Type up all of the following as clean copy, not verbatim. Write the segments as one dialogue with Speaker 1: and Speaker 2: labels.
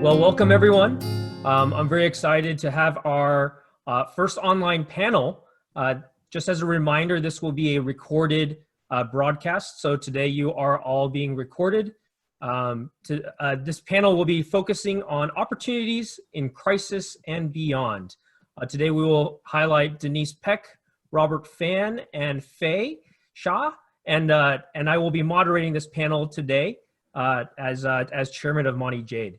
Speaker 1: Well, welcome everyone. I'm very excited to have our first online panel. Just as a reminder, this will be a recorded broadcast. So today you are all being recorded. This panel will be focusing on opportunities in crisis and beyond. Today we will highlight Denise Peck, Robert Fan, and Faye Shah, and I will be moderating this panel today as chairman of Monte Jade.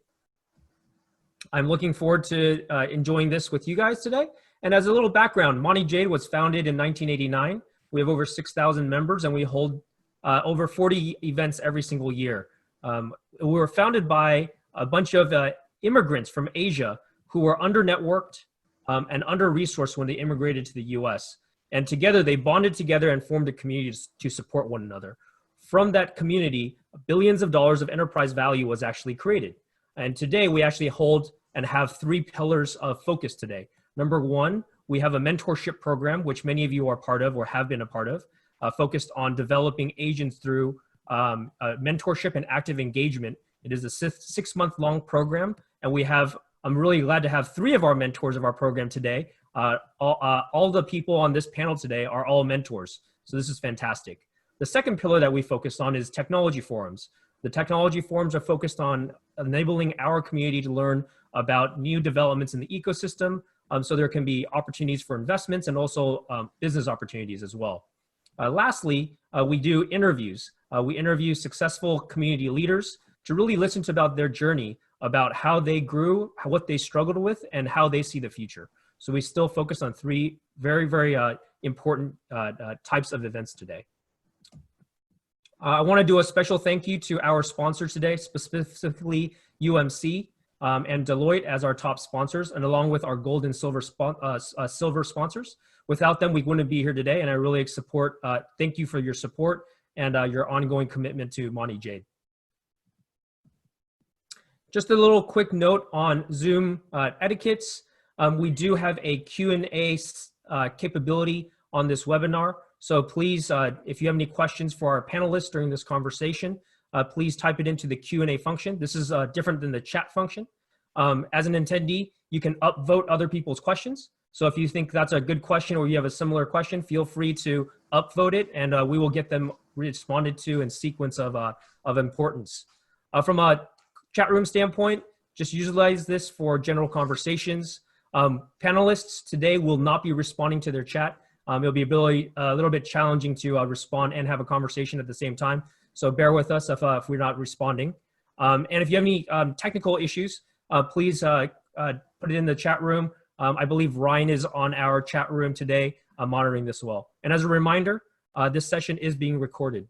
Speaker 1: I'm looking forward to enjoying this with you guys today. And as a little background, Monte Jade was founded in 1989. We have over 6,000 members and we hold over 40 events every single year. We were founded by a bunch of immigrants from Asia who were under-networked and under-resourced when they immigrated to the US. And together they bonded together and formed a community to support one another. From that community, billions of dollars of enterprise value was actually created. And today we actually hold and have three pillars of focus today. Number one, we have a mentorship program, which many of you are part of or have been a part of, focused on developing agents through mentorship and active engagement. It is a six-month-long program, and I'm really glad to have three of our mentors of our program today. All the people on this panel today are all mentors, so this is fantastic. The second pillar that we focus on is technology forums. The technology forums are focused on enabling our community to learn about new developments in the ecosystem, so there can be opportunities for investments and also business opportunities as well. Lastly, we do interviews. We interview successful community leaders to really listen to about their journey, about how they grew, what they struggled with, and how they see the future. So we still focus on three very, very important types of events today. I want to do a special thank you to our sponsors today, specifically UMC and Deloitte as our top sponsors, and along with our gold and silver sponsors. Without them, we wouldn't be here today, and I really thank you for your support and your ongoing commitment to Monte Jade. Just a little quick note on Zoom etiquettes. We do have a Q&A capability on this webinar. So please, if you have any questions for our panelists during this conversation, please type it into the Q&A function. This is different than the chat function. As an attendee, you can upvote other people's questions. So if you think that's a good question or you have a similar question, feel free to upvote it and we will get them responded to in sequence of importance. From a chat room standpoint, just utilize this for general conversations. Panelists today will not be responding to their chat. It'll be a little bit challenging to respond and have a conversation at the same time. So bear with us if we're not responding. And if you have any technical issues, please put it in the chat room. I believe Ryan is on our chat room today monitoring this well. And as a reminder, this session is being recorded.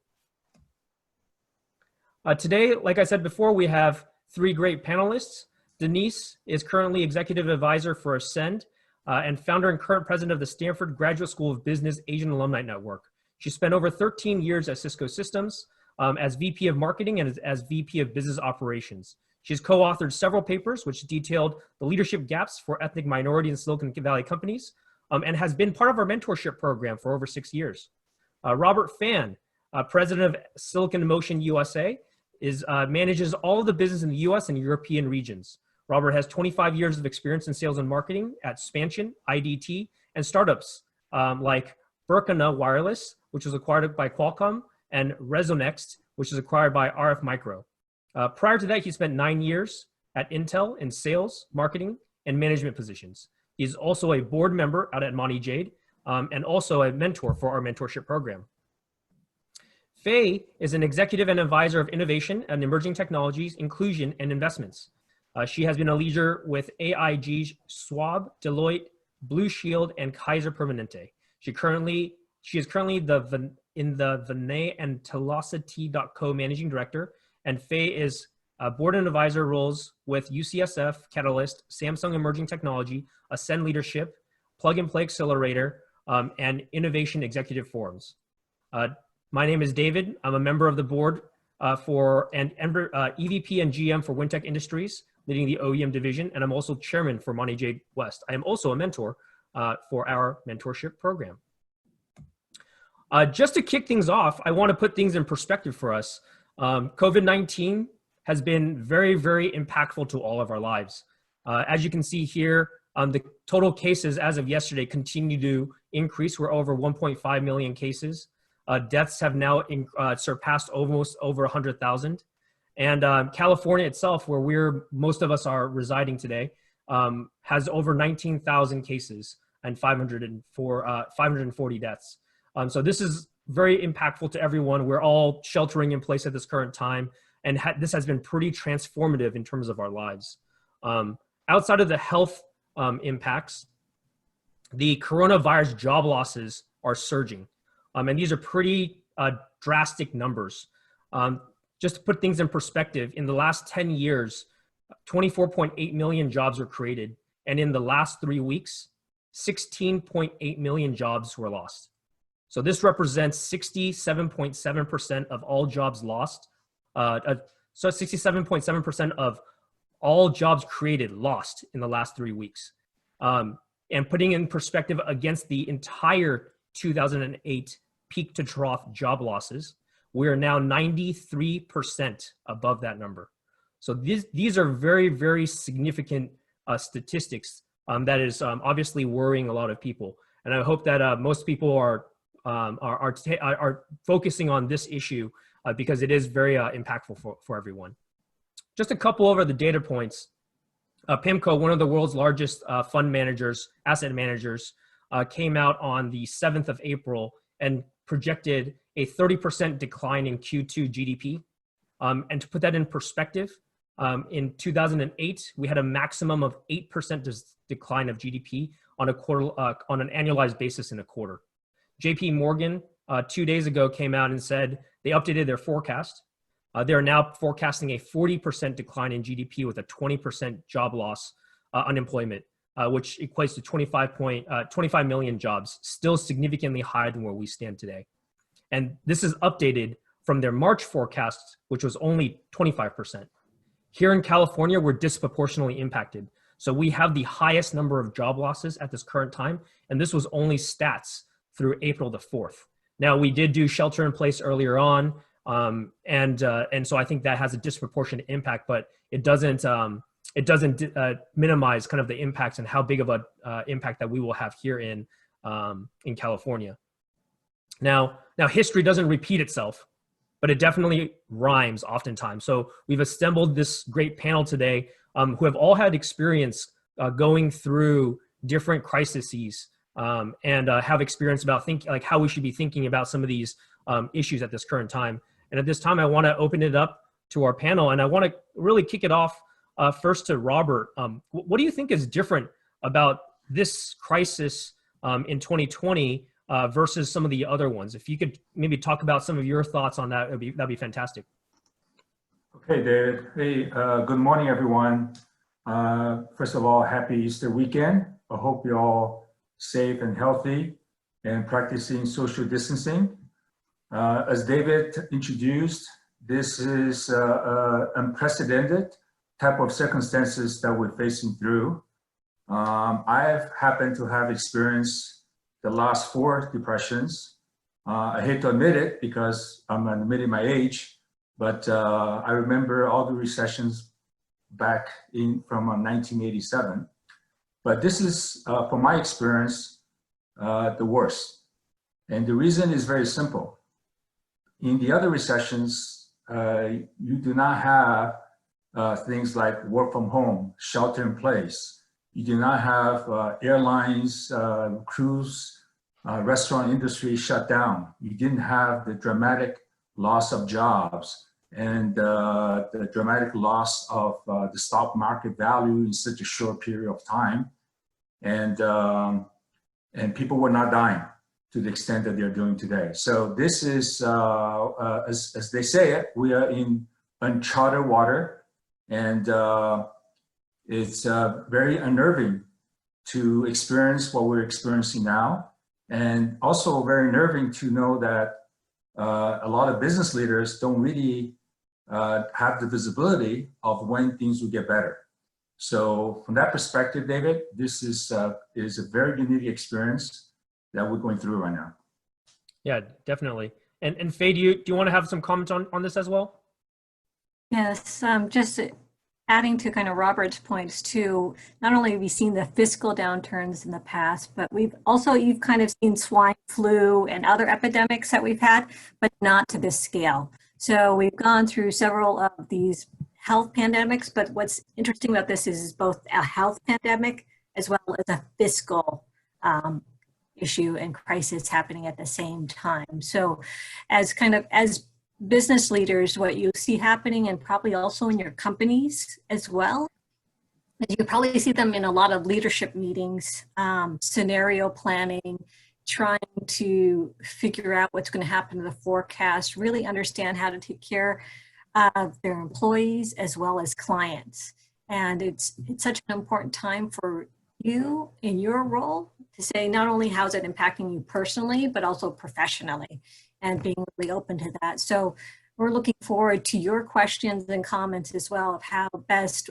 Speaker 1: Today, like I said before, we have three great panelists. Denise is currently executive advisor for Ascend, and founder and current president of the Stanford Graduate School of Business Asian Alumni Network. She spent over 13 years at Cisco Systems as VP of Marketing and as VP of Business Operations. She's co-authored several papers which detailed the leadership gaps for ethnic minority and Silicon Valley companies and has been part of our mentorship program for over 6 years. Robert Fan, president of Silicon Motion USA, manages all of the business in the US and European regions. Robert has 25 years of experience in sales and marketing at Spansion, IDT, and startups like Burkina Wireless, which was acquired by Qualcomm, and Resonext, which was acquired by RF Micro. Prior to that, he spent 9 years at Intel in sales, marketing, and management positions. He's also a board member out at Monte Jade and also a mentor for our mentorship program. Faye is an executive and advisor of innovation and emerging technologies, inclusion, and investments. She has been a leader with AIG, Schwab, Deloitte, Blue Shield, and Kaiser Permanente. She is currently in the Vinay and Telocity.co managing director, and Faye is board and advisor roles with UCSF, Catalyst, Samsung Emerging Technology, Ascend Leadership, Plug and Play Accelerator, and Innovation Executive Forums. My name is David. I'm a member of the board for EVP and GM for Wintech Industries, leading the OEM division, and I'm also chairman for Monte Jade West. I am also a mentor for our mentorship program. Just to kick things off, I want to put things in perspective for us. COVID-19 has been very, very impactful to all of our lives. As you can see here, the total cases as of yesterday continue to increase. We're over 1.5 million cases. Deaths have now surpassed almost over 100,000. And California itself, where most of us are residing today, has over 19,000 cases and 540 deaths. So this is very impactful to everyone. We're all sheltering in place at this current time, and this has been pretty transformative in terms of our lives. Outside of the health impacts, the coronavirus job losses are surging. And these are pretty drastic numbers. Just to put things in perspective, in the last 10 years, 24.8 million jobs were created. And in the last 3 weeks, 16.8 million jobs were lost. So this represents 67.7% of all jobs lost. So 67.7% of all jobs created lost in the last 3 weeks. And putting in perspective against the entire 2008 peak to trough job losses, we are now 93% above that number. So these are very, very significant statistics that is obviously worrying a lot of people. And I hope that most people are focusing on this issue because it is very impactful for everyone. Just a couple of the data points. PIMCO, one of the world's largest fund managers, asset managers, came out on the 7th of April and projected a 30% decline in Q2 GDP. And to put that in perspective, in 2008, we had a maximum of 8% decline of GDP on an annualized basis in a quarter. JP Morgan 2 days ago came out and said they updated their forecast. They are now forecasting a 40% decline in GDP with a 20% job loss unemployment, which equates to 25 million jobs, still significantly higher than where we stand today. And this is updated from their March forecast, which was only 25%. Here in California, we're disproportionately impacted. So we have the highest number of job losses at this current time, and this was only stats through April the 4th. Now, we did do shelter in place earlier on, and so I think that has a disproportionate impact, but it doesn't minimize kind of the impacts and how big of a impact that we will have here in California. Now history doesn't repeat itself, but it definitely rhymes oftentimes. So we've assembled this great panel today who have all had experience going through different crises and have experience about like how we should be thinking about some of these issues at this current time. And at this time, I want to open it up to our panel, and I want to really kick it off first to Robert. What do you think is different about this crisis in 2020 versus some of the other ones? If you could maybe talk about some of your thoughts on that, that'd be fantastic.
Speaker 2: Okay, David. Hey, good morning, everyone. First of all, happy Easter weekend. I hope you're all safe and healthy and practicing social distancing. As David introduced, this is unprecedented type of circumstances that we're facing through. I've happened to have experienced the last 4 depressions. I hate to admit it because I'm admitting my age, but I remember all the recessions back from 1987. But this is, from my experience, the worst. And the reason is very simple. In the other recessions, you do not have things like work from home, shelter in place. You do not have airlines, cruise, restaurant industry shut down. You didn't have the dramatic loss of jobs and the dramatic loss of the stock market value in such a short period of time. And people were not dying to the extent that they're doing today. So this is, as they say it, we are in uncharted water, and it's very unnerving to experience what we're experiencing now, and also very unnerving to know that a lot of business leaders don't really have the visibility of when things will get better. So from that perspective, David, this is a very unique experience that we're going through right now.
Speaker 1: Yeah, definitely. And Faye, do you want to have some comments on this as well?
Speaker 3: Yes, just adding to kind of Robert's points too, not only have we seen the fiscal downturns in the past, but you've kind of seen swine flu and other epidemics that we've had, but not to this scale. So we've gone through several of these health pandemics, but what's interesting about this is both a health pandemic as well as a fiscal issue and crisis happening at the same time. So as business leaders, what you see happening, and probably also in your companies as well, is you probably see them in a lot of leadership meetings, scenario planning, trying to figure out what's going to happen to the forecast, really understand how to take care of their employees as well as clients. And it's such an important time for you in your role to say not only how's it impacting you personally, but also professionally, and being really open to that. So we're looking forward to your questions and comments as well of how best,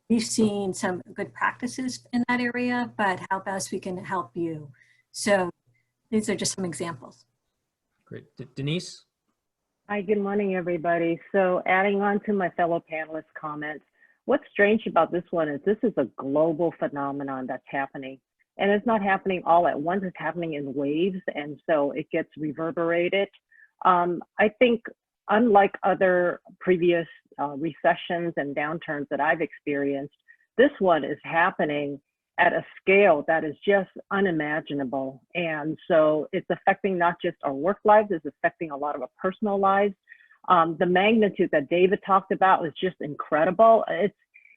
Speaker 3: we've seen some good practices in that area, but how best we can help you. So these are just some examples.
Speaker 1: Great. Denise?
Speaker 4: Hi, good morning, everybody. So adding on to my fellow panelists' comments, what's strange about this one is this is a global phenomenon that's happening. And it's not happening all at once, it's happening in waves, and so it gets reverberated. I think unlike other previous recessions and downturns that I've experienced, this one is happening at a scale that is just unimaginable. And so it's affecting not just our work lives, it's affecting a lot of our personal lives. The magnitude that David talked about is just incredible. It's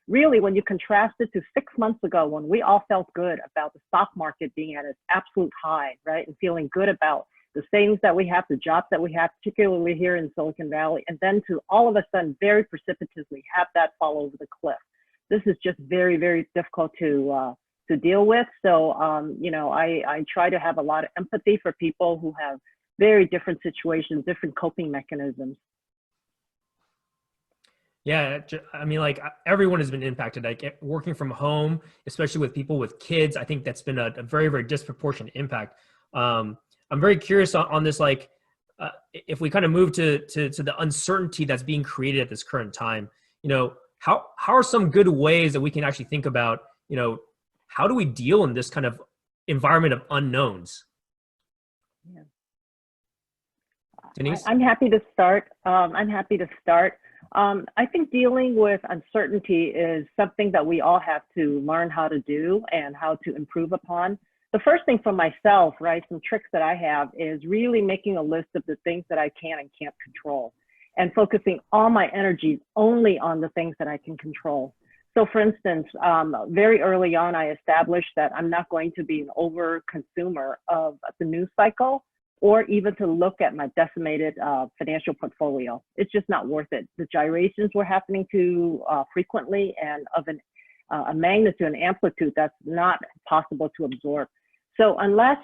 Speaker 4: really, when you contrast it to 6 months ago, when we all felt good about the stock market being at its absolute high, right? And feeling good about the savings that we have, the jobs that we have, particularly here in Silicon Valley, and then to all of a sudden very precipitously have that fall over the cliff. This is just very, very difficult to deal with. So, you know, I try to have a lot of empathy for people who have very different situations, different coping mechanisms.
Speaker 1: Yeah, I mean, like everyone has been impacted. Like working from home, especially with people with kids, I think that's been a very, very disproportionate impact. I'm very curious on this. Like, if we kind of move to the uncertainty that's being created at this current time, you know, how are some good ways that we can actually think about, you know, how do we deal in this kind of environment of unknowns?
Speaker 4: Yeah.
Speaker 1: Denise?
Speaker 4: I'm happy to start. I think dealing with uncertainty is something that we all have to learn how to do and how to improve upon. The first thing for myself, right, some tricks that I have is really making a list of the things that I can and can't control, and focusing all my energies only on the things that I can control. So for instance, very early on, I established that I'm not going to be an over consumer of the news cycle, or even to look at my decimated financial portfolio. It's just not worth it. The gyrations were happening too frequently and of a magnitude and amplitude that's not possible to absorb. So unless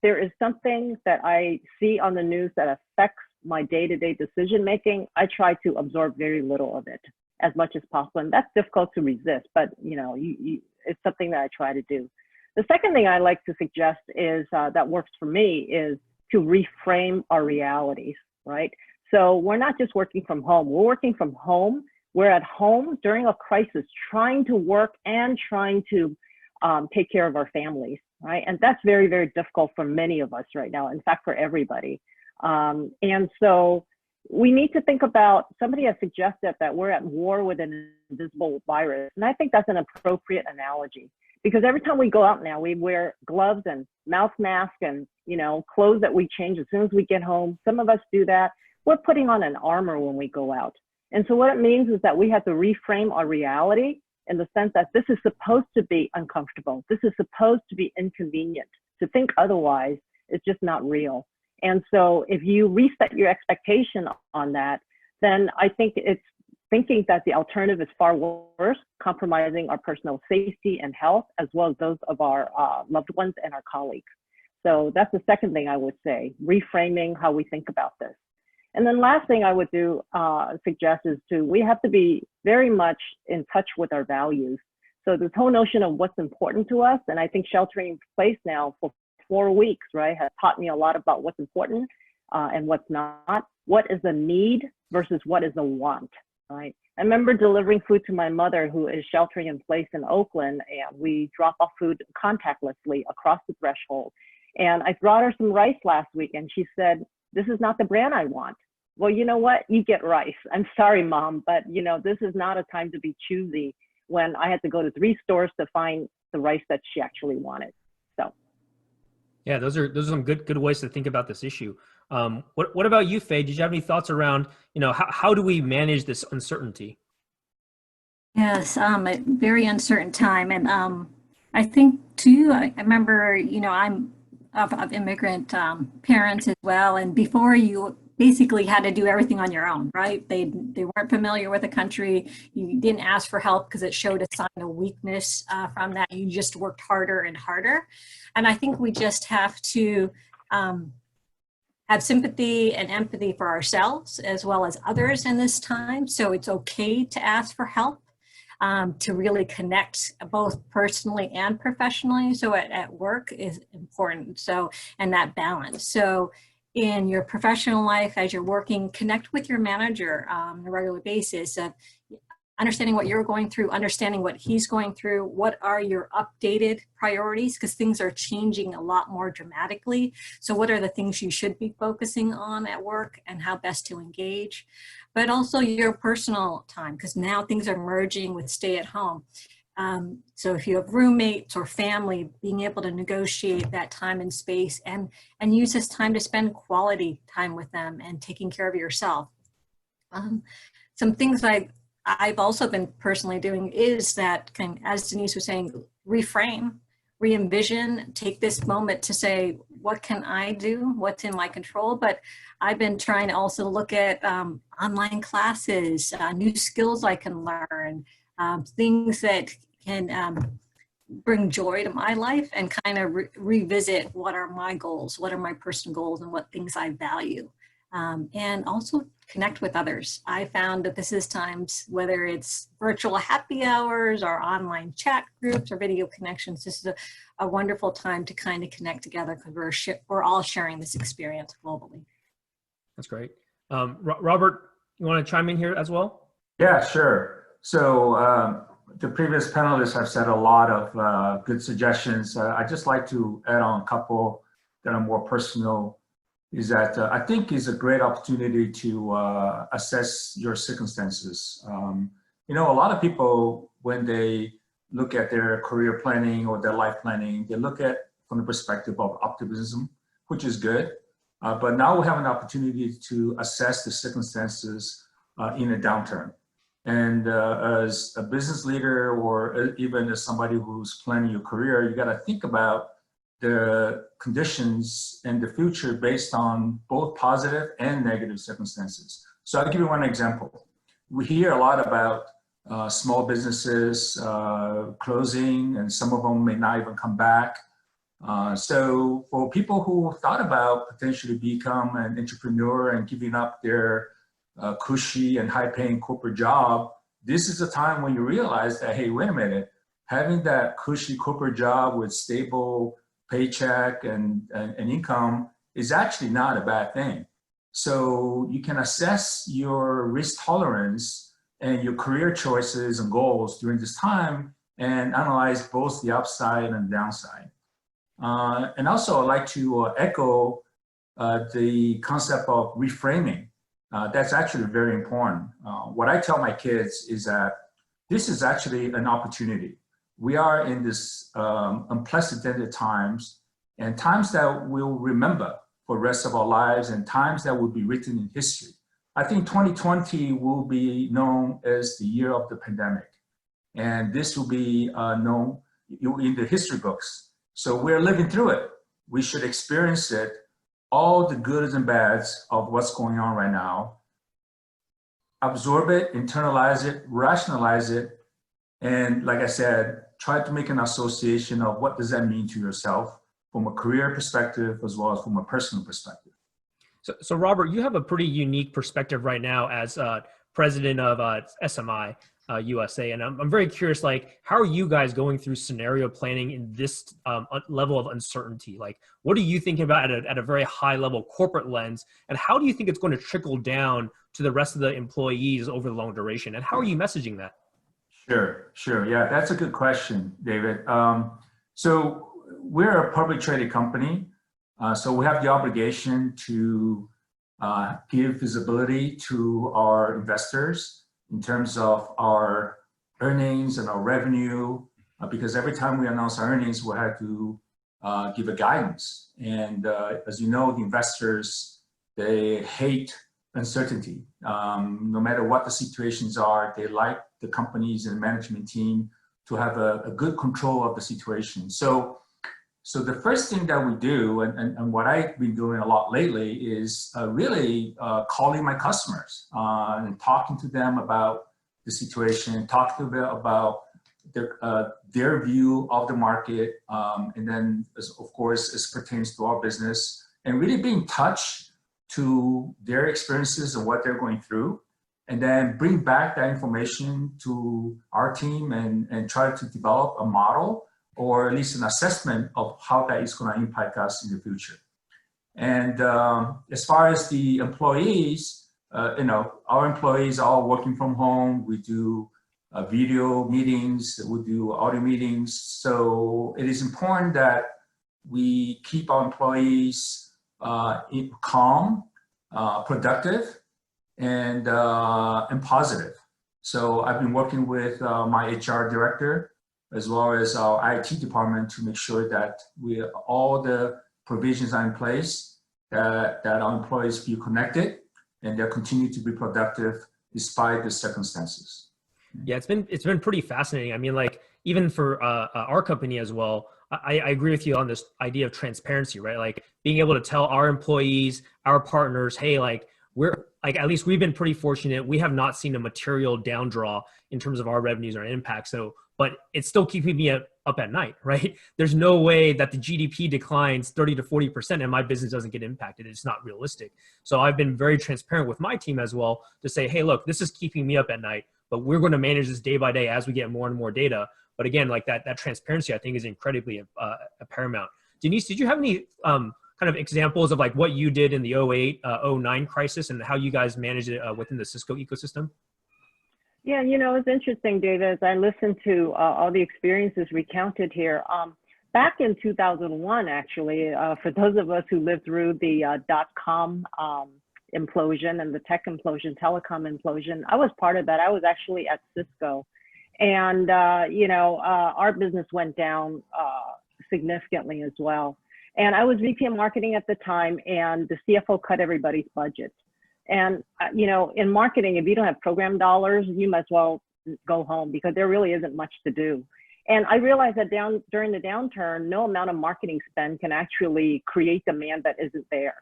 Speaker 4: there is something that I see on the news that affects my day-to-day decision-making, I try to absorb very little of it as much as possible. And that's difficult to resist, but you know, it's something that I try to do. The second thing I like to suggest is that works for me is to reframe our realities, right? So we're not just working from home, we're working from home. We're at home during a crisis, trying to work and trying to take care of our families, right? And that's very, very difficult for many of us right now. In fact, for everybody. And so we need to think about, somebody has suggested that we're at war with an invisible virus. And I think that's an appropriate analogy, because every time we go out now, we wear gloves and mouth masks and, you know, clothes that we change as soon as we get home. Some of us do that. We're putting on an armor when we go out. And so what it means is that we have to reframe our reality in the sense that this is supposed to be uncomfortable. This is supposed to be inconvenient. To think otherwise is just not real. And so if you reset your expectation on that, then I think it's thinking that the alternative is far worse, compromising our personal safety and health, as well as those of our loved ones and our colleagues. So that's the second thing I would say, reframing how we think about this. And then last thing I would suggest is we have to be very much in touch with our values. So this whole notion of what's important to us, and I think sheltering in place now for 4 weeks, right, has taught me a lot about what's important and what's not. What is a need versus what is a want, Right. I remember delivering food to my mother who is sheltering in place in Oakland, and we drop off food contactlessly across the threshold. And I brought her some rice last week, and she said, "This is not the brand I want." Well, you know what? You get rice. I'm sorry, Mom, but you know, this is not a time to be choosy when I had to go to 3 stores to find the rice that she actually wanted. So.
Speaker 1: Yeah, those are some good ways to think about this issue. What about you, Faye? Did you have any thoughts around, how do we manage this uncertainty?
Speaker 3: Yes, a very uncertain time. And I think too, I remember, I'm of immigrant parents as well. And before, you basically had to do everything on your own, right? They weren't familiar with the country. You didn't ask for help because it showed a sign of weakness from that. You just worked harder and harder. And I think we just have to have sympathy and empathy for ourselves as well as others in this time. So it's okay to ask for help, to really connect both personally and professionally. So at work is important. So, and that balance. So in your professional life, as you're working, connect with your manager on a regular basis of understanding what you're going through, understanding what he's going through, what are your updated priorities, because things are changing a lot more dramatically. So what are the things you should be focusing on at work and how best to engage, but also your personal time, because now things are merging with stay at home. So if you have roommates or family, being able to negotiate that time and space and use this time to spend quality time with them and taking care of yourself. Some things I've also been personally doing is that, as Denise was saying, reframe, re-envision, take this moment to say, what can I do? What's in my control? But I've been trying to also look at online classes, new skills I can learn, things that can bring joy to my life and kind of revisit what are my goals, what are my personal goals, and what things I value. And also connect with others. I found that this is times, whether it's virtual happy hours or online chat groups or video connections, this is a wonderful time to kind of connect together because we're all sharing this experience globally.
Speaker 1: That's great. Robert, you want to chime in here as well?
Speaker 2: Yeah, sure. So the previous panelists have said a lot of good suggestions. I'd just like to add on a couple that are more personal. Is that I think is a great opportunity to assess your circumstances. A lot of people, when they look at their career planning or their life planning, they look at from the perspective of optimism, which is good. But now we have an opportunity to assess the circumstances in a downturn. And as a business leader or even as somebody who's planning your career, you got to think about the conditions and the future based on both positive and negative circumstances. So I'll give you one example. We hear a lot about small businesses closing, and some of them may not even come back. So for people who thought about potentially become an entrepreneur and giving up their cushy and high-paying corporate job, this is a time when you realize that, hey, wait a minute, having that cushy corporate job with stable paycheck and income is actually not a bad thing. So you can assess your risk tolerance and your career choices and goals during this time and analyze both the upside and downside. And also I'd like to echo the concept of reframing. That's actually very important. What I tell my kids is that this is actually an opportunity. We are in this unprecedented times, and times that we'll remember for the rest of our lives, and times that will be written in history. I think 2020 will be known as the year of the pandemic, and this will be known in the history books. So we're living through it. We should experience it, all the goods and bads of what's going on right now, absorb it, internalize it, rationalize it, and like I said, try to make an association of what does that mean to yourself from a career perspective as well as from a personal perspective.
Speaker 1: So Robert, you have a pretty unique perspective right now as president of SMI USA, and I'm very curious, like, how are you guys going through scenario planning in this level of uncertainty? Like, what are you thinking about at a very high level corporate lens, and how do you think it's going to trickle down to the rest of the employees over the long duration? And how are you messaging that?
Speaker 2: Sure. Yeah, that's a good question, David. So we're a public traded company. So we have the obligation to give visibility to our investors in terms of our earnings and our revenue, because every time we announce our earnings, we have to give a guidance. And as you know, the investors, they hate uncertainty. No matter what the situations are, they like the companies and management team to have a good control of the situation. So the first thing that we do, and what I've been doing a lot lately, is really calling my customers and talking to them about the situation, talking to them about their view of the market, and then, of course, as pertains to our business, and really be in touch to their experiences and what they're going through, and then bring back that information to our team and try to develop a model or at least an assessment of how that is going to impact us in the future. And as far as the employees, our employees are all working from home. We do video meetings, we do audio meetings. So it is important that we keep our employees calm, productive, and positive. So I've been working with my HR director as well as our IT department to make sure that all the provisions are in place, that our employees feel connected and they'll continue to be productive despite the circumstances.
Speaker 1: Yeah, it's been pretty fascinating. I mean, like, even for our company as well, I agree with you on this idea of transparency, right? Like being able to tell our employees, our partners, hey, like at least we've been pretty fortunate. We have not seen a material down draw in terms of our revenues or impact. So, but it's still keeping me up at night, right? There's no way that the GDP declines 30 to 40% and my business doesn't get impacted. It's not realistic. So I've been very transparent with my team as well to say, hey, look, this is keeping me up at night, but we're going to manage this day by day as we get more and more data. But again, like that transparency, I think, is incredibly paramount. Denise, did you have any kind of examples of like what you did in the 08, 09 crisis and how you guys managed it within the Cisco ecosystem?
Speaker 4: Yeah, it's interesting, David, as I listened to all the experiences recounted here. Back in 2001, actually, for those of us who lived through the .com implosion and the tech implosion, telecom implosion, I was part of that. I was actually at Cisco. And, our business went down significantly as well. And I was VP of marketing at the time, and the CFO cut everybody's budget. And, in marketing, if you don't have program dollars, you might as well go home because there really isn't much to do. And I realized that during the downturn, no amount of marketing spend can actually create demand that isn't there.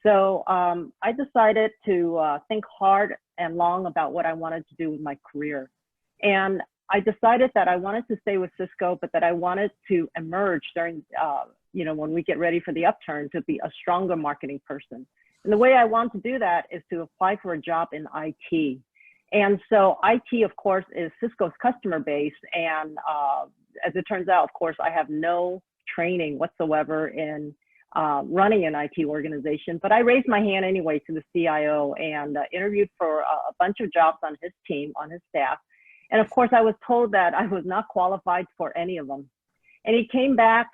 Speaker 4: So I decided to think hard and long about what I wanted to do with my career. And I decided that I wanted to stay with Cisco, but that I wanted to emerge during, when we get ready for the upturn, to be a stronger marketing person. And the way I want to do that is to apply for a job in IT. And so IT, of course, is Cisco's customer base. And as it turns out, of course, I have no training whatsoever in running an IT organization. But I raised my hand anyway to the CIO and interviewed for a bunch of jobs on his team, on his staff. And of course, I was told that I was not qualified for any of them. And he came back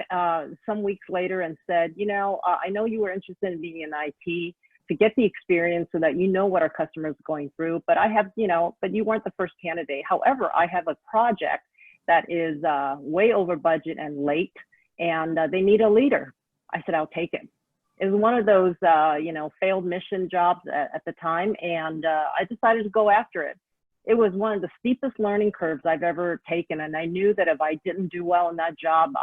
Speaker 4: some weeks later and said, I know you were interested in being in IT to get the experience so that you know what our customers are going through, but I have, but you weren't the first candidate. However, I have a project that is way over budget and late, and they need a leader. I said, I'll take it. It was one of those, failed mission jobs at the time, and I decided to go after it. It was one of the steepest learning curves I've ever taken. And I knew that if I didn't do well in that job,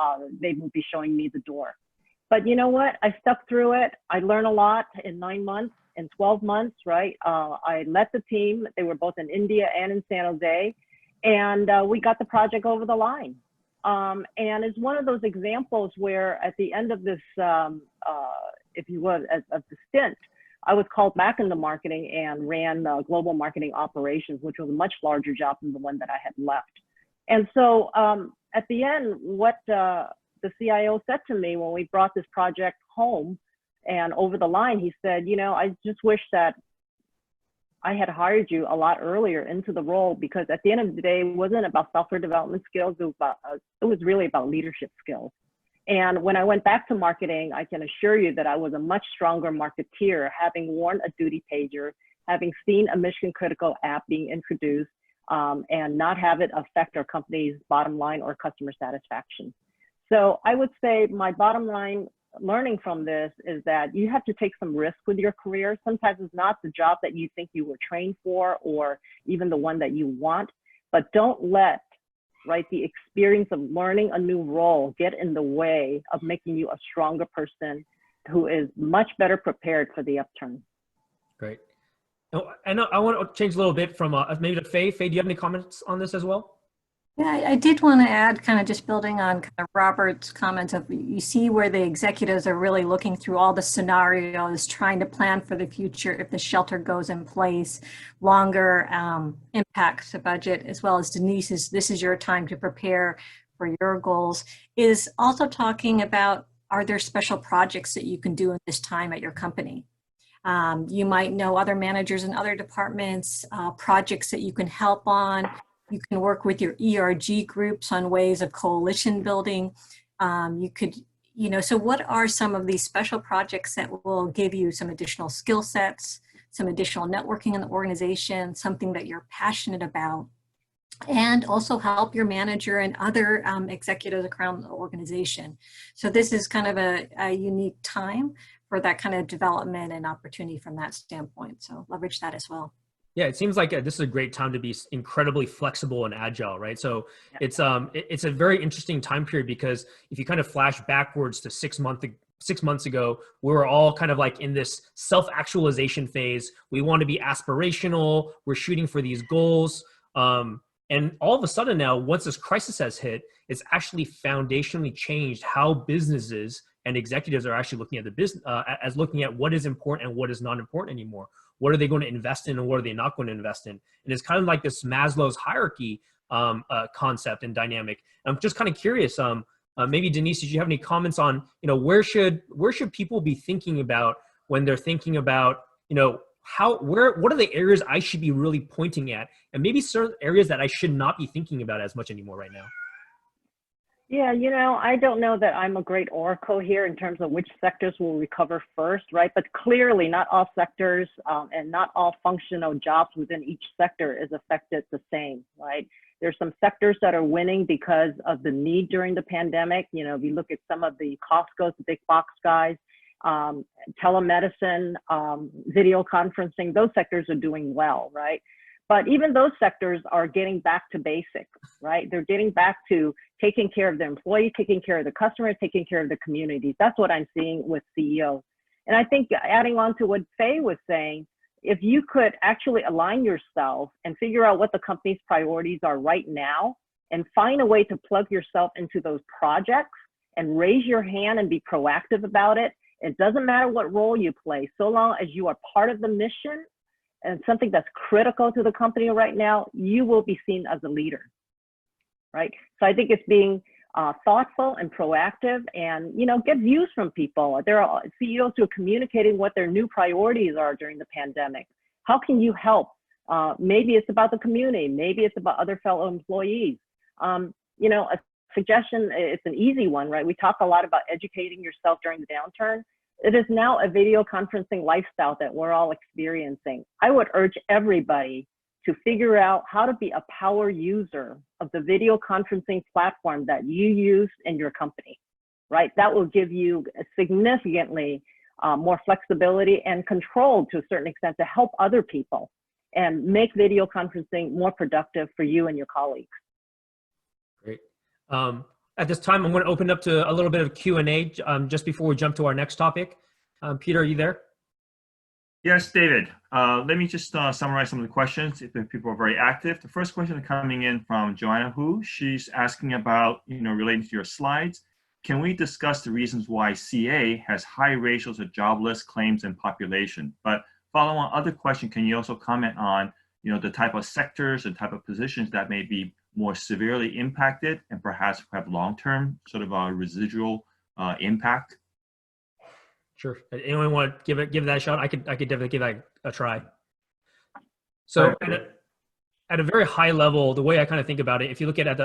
Speaker 4: they would be showing me the door. But you know what? I stuck through it. I learned a lot in 9 months, in 12 months, right? I led the team. They were both in India and in San Jose. And we got the project over the line. And it's one of those examples where at the end of this, if you would, of the stint, I was called back into marketing and ran global marketing operations, which was a much larger job than the one that I had left. And so at the end, what the CIO said to me when we brought this project home and over the line, he said, I just wish that I had hired you a lot earlier into the role, because at the end of the day, it wasn't about software development skills. It was really about leadership skills. And when I went back to marketing, I can assure you that I was a much stronger marketeer, having worn a duty pager, having seen a mission critical app being introduced, and not have it affect our company's bottom line or customer satisfaction. So I would say my bottom line learning from this is that you have to take some risk with your career. Sometimes it's not the job that you think you were trained for, or even the one that you want, but don't let the experience of learning a new role get in the way of making you a stronger person who is much better prepared for the upturn.
Speaker 1: Great. And I want to change a little bit from maybe to Faye. Faye, do you have any comments on this as well?
Speaker 3: Yeah, I did want to add, kind of just building on kind of Robert's comments of, you see where the executives are really looking through all the scenarios, trying to plan for the future if the shelter goes in place, longer impacts to budget, as well as Denise's, this is your time to prepare for your goals, is also talking about, are there special projects that you can do in this time at your company? You might know other managers in other departments, projects that you can help on. You can work with your ERG groups on ways of coalition building. You could, so what are some of these special projects that will give you some additional skill sets, some additional networking in the organization, something that you're passionate about, and also help your manager and other executives around the organization. So this is kind of a unique time for that kind of development and opportunity from that standpoint. So leverage that as well.
Speaker 1: Yeah, it seems like this is a great time to be incredibly flexible and agile, right? So it's a very interesting time period, because if you kind of flash backwards to 6 months ago, we were all kind of like in this self-actualization phase. We want to be aspirational. We're shooting for these goals. And all of a sudden now, once this crisis has hit, it's actually foundationally changed how businesses and executives are actually looking at the business, as looking at what is important and what is not important anymore. What are they going to invest in and what are they not going to invest in? And it's kind of like this Maslow's hierarchy concept and dynamic. I'm just kind of curious, maybe Denise, did you have any comments on, where should people be thinking about when they're thinking about, what are the areas I should be really pointing at, and maybe certain areas that I should not be thinking about as much anymore right now?
Speaker 4: Yeah, I don't know that I'm a great oracle here in terms of which sectors will recover first, right? But clearly not all sectors and not all functional jobs within each sector is affected the same, right? There's some sectors that are winning because of the need during the pandemic. If you look at some of the Costco's, the big box guys, telemedicine, video conferencing, those sectors are doing well, right? But even those sectors are getting back to basics, right? They're getting back to taking care of their employees, taking care of the customers, taking care of the communities. That's what I'm seeing with CEOs. And I think adding on to what Faye was saying, if you could actually align yourself and figure out what the company's priorities are right now, and find a way to plug yourself into those projects and raise your hand and be proactive about it, it doesn't matter what role you play, so long as you are part of the mission and something that's critical to the company right now, you will be seen as a leader, right? So I think it's being thoughtful and proactive, and get views from people. There are CEOs who are communicating what their new priorities are during the pandemic. How can you help? Maybe it's about the community. Maybe it's about other fellow employees. A suggestion, it's an easy one, right? We talk a lot about educating yourself during the downturn. It is now a video conferencing lifestyle that we're all experiencing. I would urge everybody to figure out how to be a power user of the video conferencing platform that you use in your company, right? That will give you significantly more flexibility and control to a certain extent to help other people and make video conferencing more productive for you and your colleagues.
Speaker 1: Great. At this time, I'm going to open up to a little bit of Q&A just before we jump to our next topic. Peter, are you there?
Speaker 5: Yes, David. Let me just summarize some of the questions if the people are very active. The first question is coming in from Joanna Hu. She's asking about, relating to your slides, can we discuss the reasons why CA has high ratios of jobless claims and population? But follow on other question, can you also comment on, the type of sectors and type of positions that may be more severely impacted and perhaps have long-term sort of a residual impact?
Speaker 1: Sure. Anyone want to give that a shot? I could definitely give that a try. So at a very high level, the way I kind of think about it, if you look at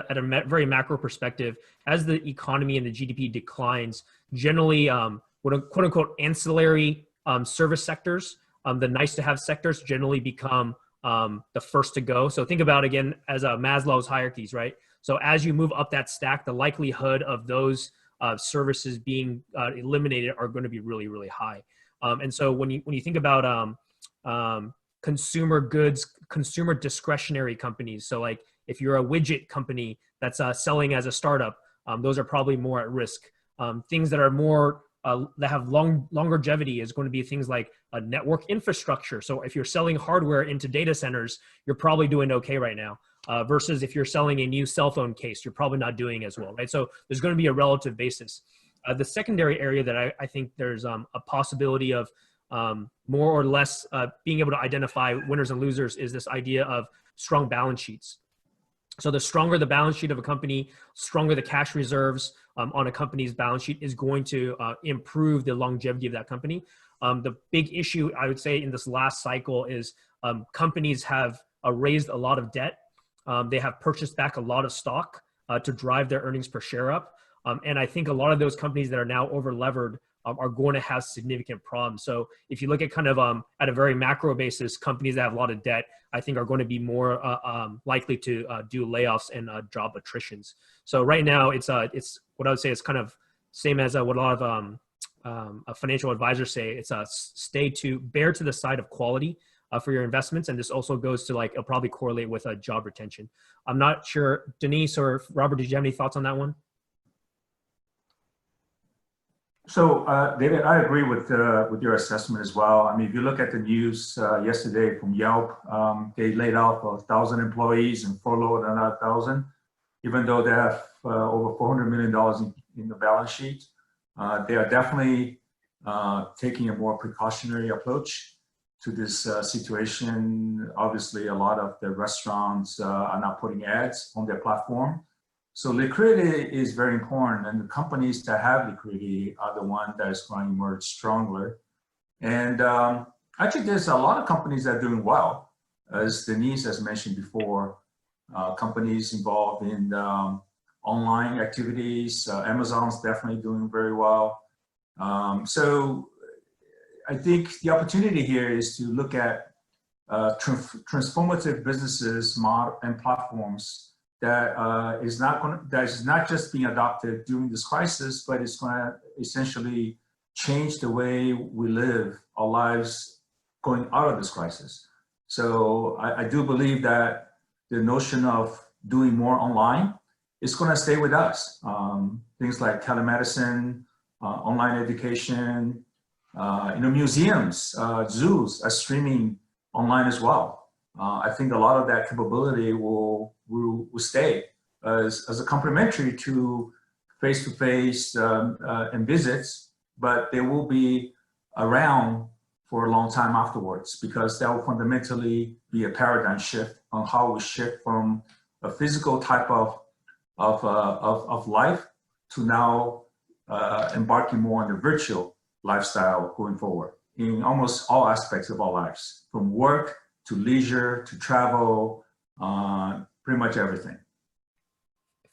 Speaker 1: very macro perspective, as the economy and the GDP declines, generally, what quote unquote ancillary service sectors, the nice to have sectors generally become the first to go. So think about, again, as Maslow's hierarchies, right? So as you move up that stack, the likelihood of those services being eliminated are going to be really, really high. And so when you think about consumer goods, consumer discretionary companies, so like if you're a widget company that's selling as a startup, those are probably more at risk. Things that are more that have longevity is going to be things like a network infrastructure. So if you're selling hardware into data centers, you're probably doing okay right now. Versus if you're selling a new cell phone case, you're probably not doing as well, right? So there's going to be a relative basis. The secondary area that I think there's a possibility of more or less being able to identify winners and losers is this idea of strong balance sheets. So the stronger the balance sheet of a company, stronger the cash reserves on a company's balance sheet is going to improve the longevity of that company. The big issue, I would say, in this last cycle is companies have raised a lot of debt. They have purchased back a lot of stock to drive their earnings per share up. And I think a lot of those companies that are now over-levered are going to have significant problems. So if you look at kind of at a very macro basis, companies that have a lot of debt, I think are going to be more likely to do layoffs and job attritions. So right now, it's what I would say is kind of same as what a lot of financial advisors say. It's bear to the side of quality for your investments. And this also goes to it'll probably correlate with job retention. I'm not sure, Denise or Robert, did you have any thoughts on that one?
Speaker 2: So, David, I agree with your assessment as well. I mean, if you look at the news yesterday from Yelp, they laid off 1,000 employees and furloughed another 1,000, even though they have over $400 million in the balance sheet. They are definitely taking a more precautionary approach to this situation. Obviously, a lot of the restaurants are not putting ads on their platform. So liquidity is very important, and the companies that have liquidity are the ones that is going to emerge stronger. And actually, there's a lot of companies that are doing well. As Denise has mentioned before, companies involved in online activities, Amazon's definitely doing very well. So I think the opportunity here is to look at transformative businesses and platforms that is not just being adopted during this crisis, but it's going to essentially change the way we live our lives going out of this crisis. So I do believe that the notion of doing more online is going to stay with us. Things like telemedicine, online education, museums, zoos are streaming online as well. I think a lot of that capability will stay as a complementary to face-to-face and visits, but they will be around for a long time afterwards, because that will fundamentally be a paradigm shift on how we shift from a physical type of life to now embarking more on the virtual lifestyle going forward in almost all aspects of our lives, from work to leisure, to travel, pretty much everything.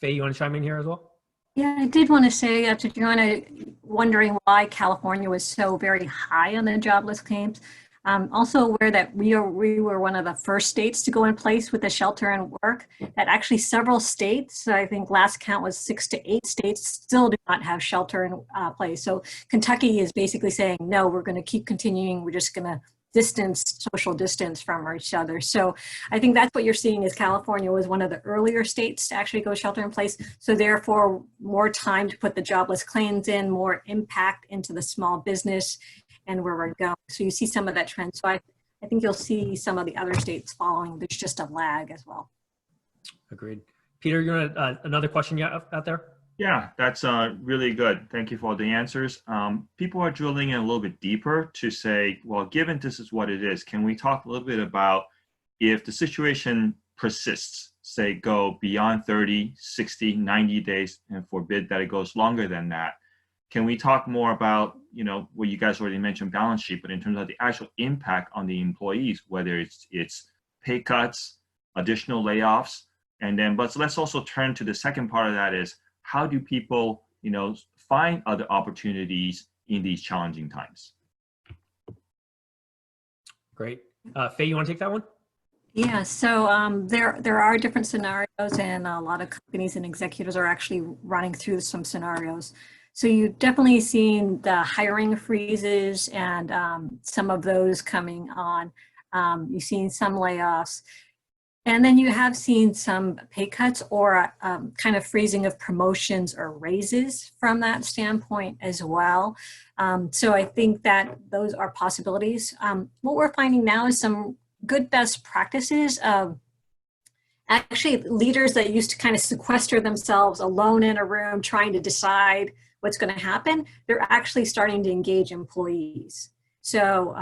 Speaker 1: Faye, you want to chime in here as well?
Speaker 3: Yeah, I did want to say to Joanna, wondering why California was so very high on the jobless claims. Also aware that we were one of the first states to go in place with the shelter and work, that actually several states, I think last count was 6 to 8 states, still do not have shelter in place. So Kentucky is basically saying, no, we're going to keep continuing. We're just going to social distance from each other. So I think that's what you're seeing is California was one of the earlier states to actually go shelter in place. So therefore, more time to put the jobless claims in, more impact into the small business and where we're going. So you see some of that trend. So I think you'll see some of the other states following. There's just a lag as well.
Speaker 1: Agreed. Peter, you want another question you have out there?
Speaker 5: Yeah, that's really good. Thank you for all the answers. People are drilling in a little bit deeper to say, well, given this is what it is, can we talk a little bit about if the situation persists, say go beyond 30, 60, 90 days, and forbid that it goes longer than that? Can we talk more about, what you guys already mentioned, balance sheet, but in terms of the actual impact on the employees, whether it's pay cuts, additional layoffs, and then, but let's also turn to the second part of that is, how do people, find other opportunities in these challenging times?
Speaker 1: Great. Faye, you want to take that one?
Speaker 3: Yeah, so there are different scenarios, and a lot of companies and executives are actually running through some scenarios. So you've definitely seen the hiring freezes and some of those coming on. You've seen some layoffs. And then you have seen some pay cuts or kind of freezing of promotions or raises from that standpoint as well. So I think that those are possibilities. What we're finding now is some good best practices of actually leaders that used to kind of sequester themselves alone in a room trying to decide what's going to happen. They're actually starting to engage employees. So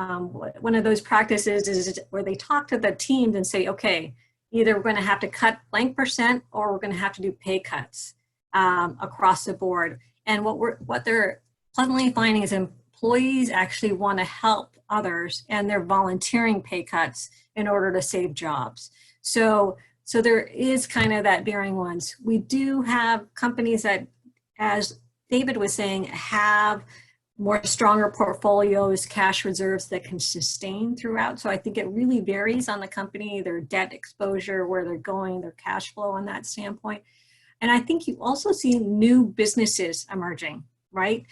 Speaker 3: one of those practices is where they talk to the teams and say, okay, either we're going to have to cut blank percent or we're going to have to do pay cuts across the board. And what they're pleasantly finding is employees actually want to help others, and they're volunteering pay cuts in order to save jobs. So there is kind of that varying ones. We do have companies that, as David was saying, have more stronger portfolios, cash reserves that can sustain throughout. So I think it really varies on the company, their debt exposure, where they're going, their cash flow on that standpoint. And I think you also see new businesses emerging, right?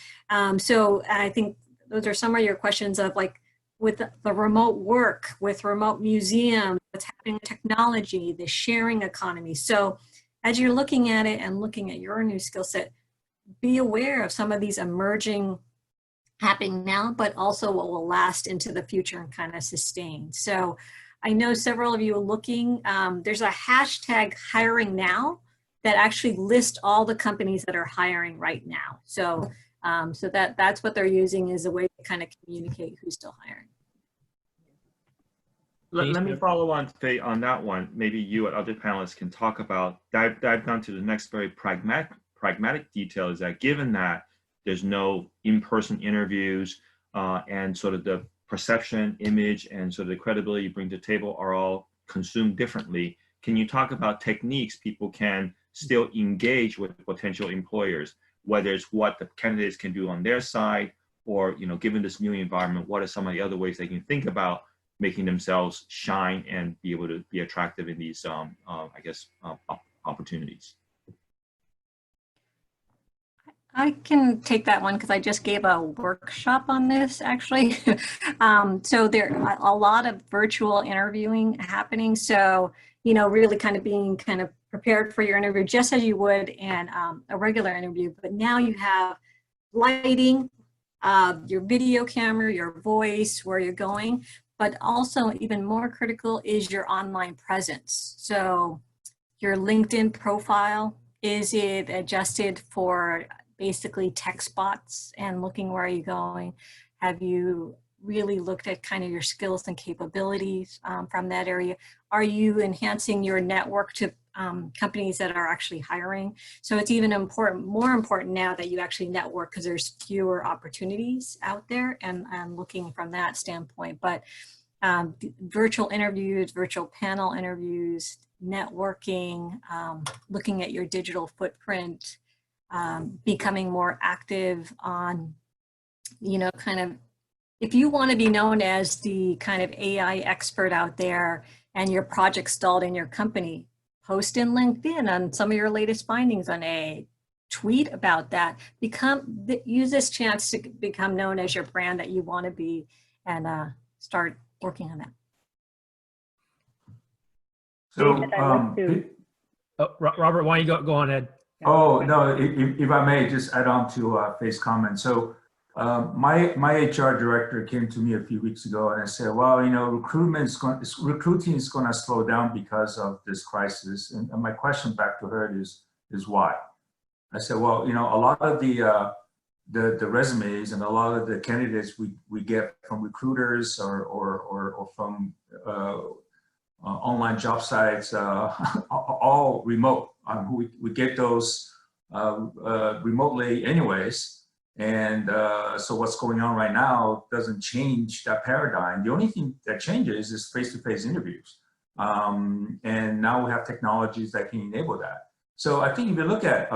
Speaker 3: So I think those are some of your questions of like, with the remote work, with remote museums, what's happening with technology, the sharing economy. So as you're looking at it and looking at your new skill set, be aware of some of these emerging happening now, but also what will last into the future and kind of sustain. So I know several of you are looking, there's a hashtag hiring now that actually lists all the companies that are hiring right now. So that's what they're using as a way to kind of communicate who's still hiring.
Speaker 5: Let me follow on, Faye, on that one. Maybe you and other panelists can talk about, dive down to the next very pragmatic detail, is that given that there's no in-person interviews and sort of the perception, image, and sort of the credibility you bring to the table are all consumed differently, can you talk about techniques people can still engage with potential employers, whether it's what the candidates can do on their side, or, given this new environment, what are some of the other ways they can think about making themselves shine and be able to be attractive in these, opportunities?
Speaker 3: I can take that one because I just gave a workshop on this actually. So there are a lot of virtual interviewing happening. So, really kind of being kind of prepared for your interview just as you would in a regular interview. But now you have lighting, your video camera, your voice, where you're going. But also even more critical is your online presence. So your LinkedIn profile, is it adjusted for basically text bots and looking where you're going? Have you really looked at kind of your skills and capabilities from that area? Are you enhancing your network to companies that are actually hiring? So it's even more important now that you actually network, because there's fewer opportunities out there, and looking from that standpoint. But virtual interviews, virtual panel interviews, networking, looking at your digital footprint, becoming more active on, kind of, if you want to be known as the kind of AI expert out there and your project stalled in your company, post in LinkedIn on some of your latest findings on AI, tweet about that, use this chance to become known as your brand that you want to be, and start working on that.
Speaker 2: So,
Speaker 1: Robert, why don't you go on, Ed?
Speaker 2: Oh, no, if I may just add on to Faye's comment. So my HR director came to me a few weeks ago and said, well, recruiting is going to slow down because of this crisis. And my question back to her is why? I said, well, a lot of the resumes and a lot of the candidates we get from recruiters or from online job sites, all remote. We get those remotely anyways. And so what's going on right now doesn't change that paradigm. The only thing that changes is face-to-face interviews. And now we have technologies that can enable that. So I think if you look at,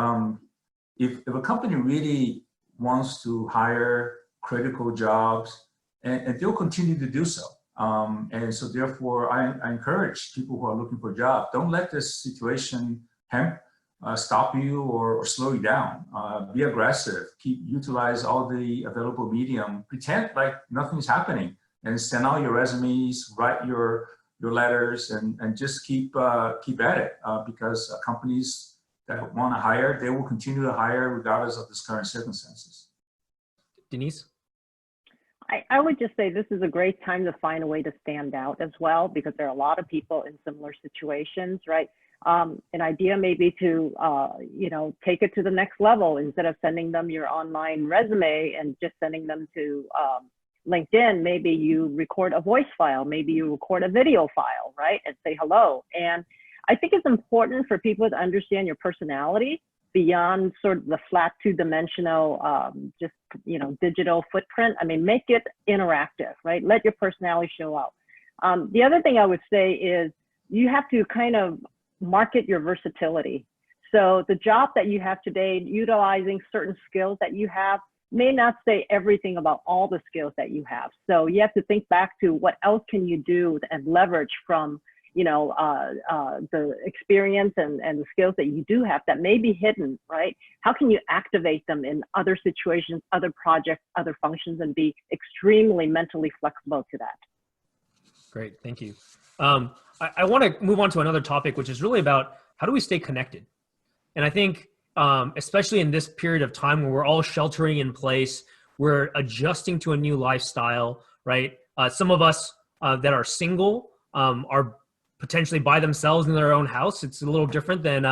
Speaker 2: if a company really wants to hire critical jobs, and they'll continue to do so. And so therefore, I encourage people who are looking for a job, don't let this situation stop you or slow you down. Be aggressive, utilize all the available medium, pretend like nothing's happening, and send out your resumes, write your letters, and just keep at it, because companies that want to hire, they will continue to hire regardless of this current circumstances. Denise?
Speaker 4: I would just say this is a great time to find a way to stand out as well, because there are a lot of people in similar situations, right? An idea may be to, take it to the next level. Instead of sending them your online resume and just sending them to LinkedIn, maybe you record a voice file, maybe you record a video file, right? And say hello. And I think it's important for people to understand your personality beyond sort of the flat two-dimensional, digital footprint. I mean, make it interactive, right? Let your personality show out. The other thing I would say is you have to kind of market your versatility. So the job that you have today, utilizing certain skills that you have, may not say everything about all the skills that you have. So you have to think back to what else can you do and leverage from the experience and the skills that you do have that may be hidden, right? How can you activate them in other situations, other projects, other functions, and be extremely mentally flexible to that?
Speaker 1: Great, thank you. I want to move on to another topic, which is really about how do we stay connected? And I think, especially in this period of time where we're all sheltering in place, we're adjusting to a new lifestyle, right? Some of us that are single are potentially by themselves in their own house. It's a little different than,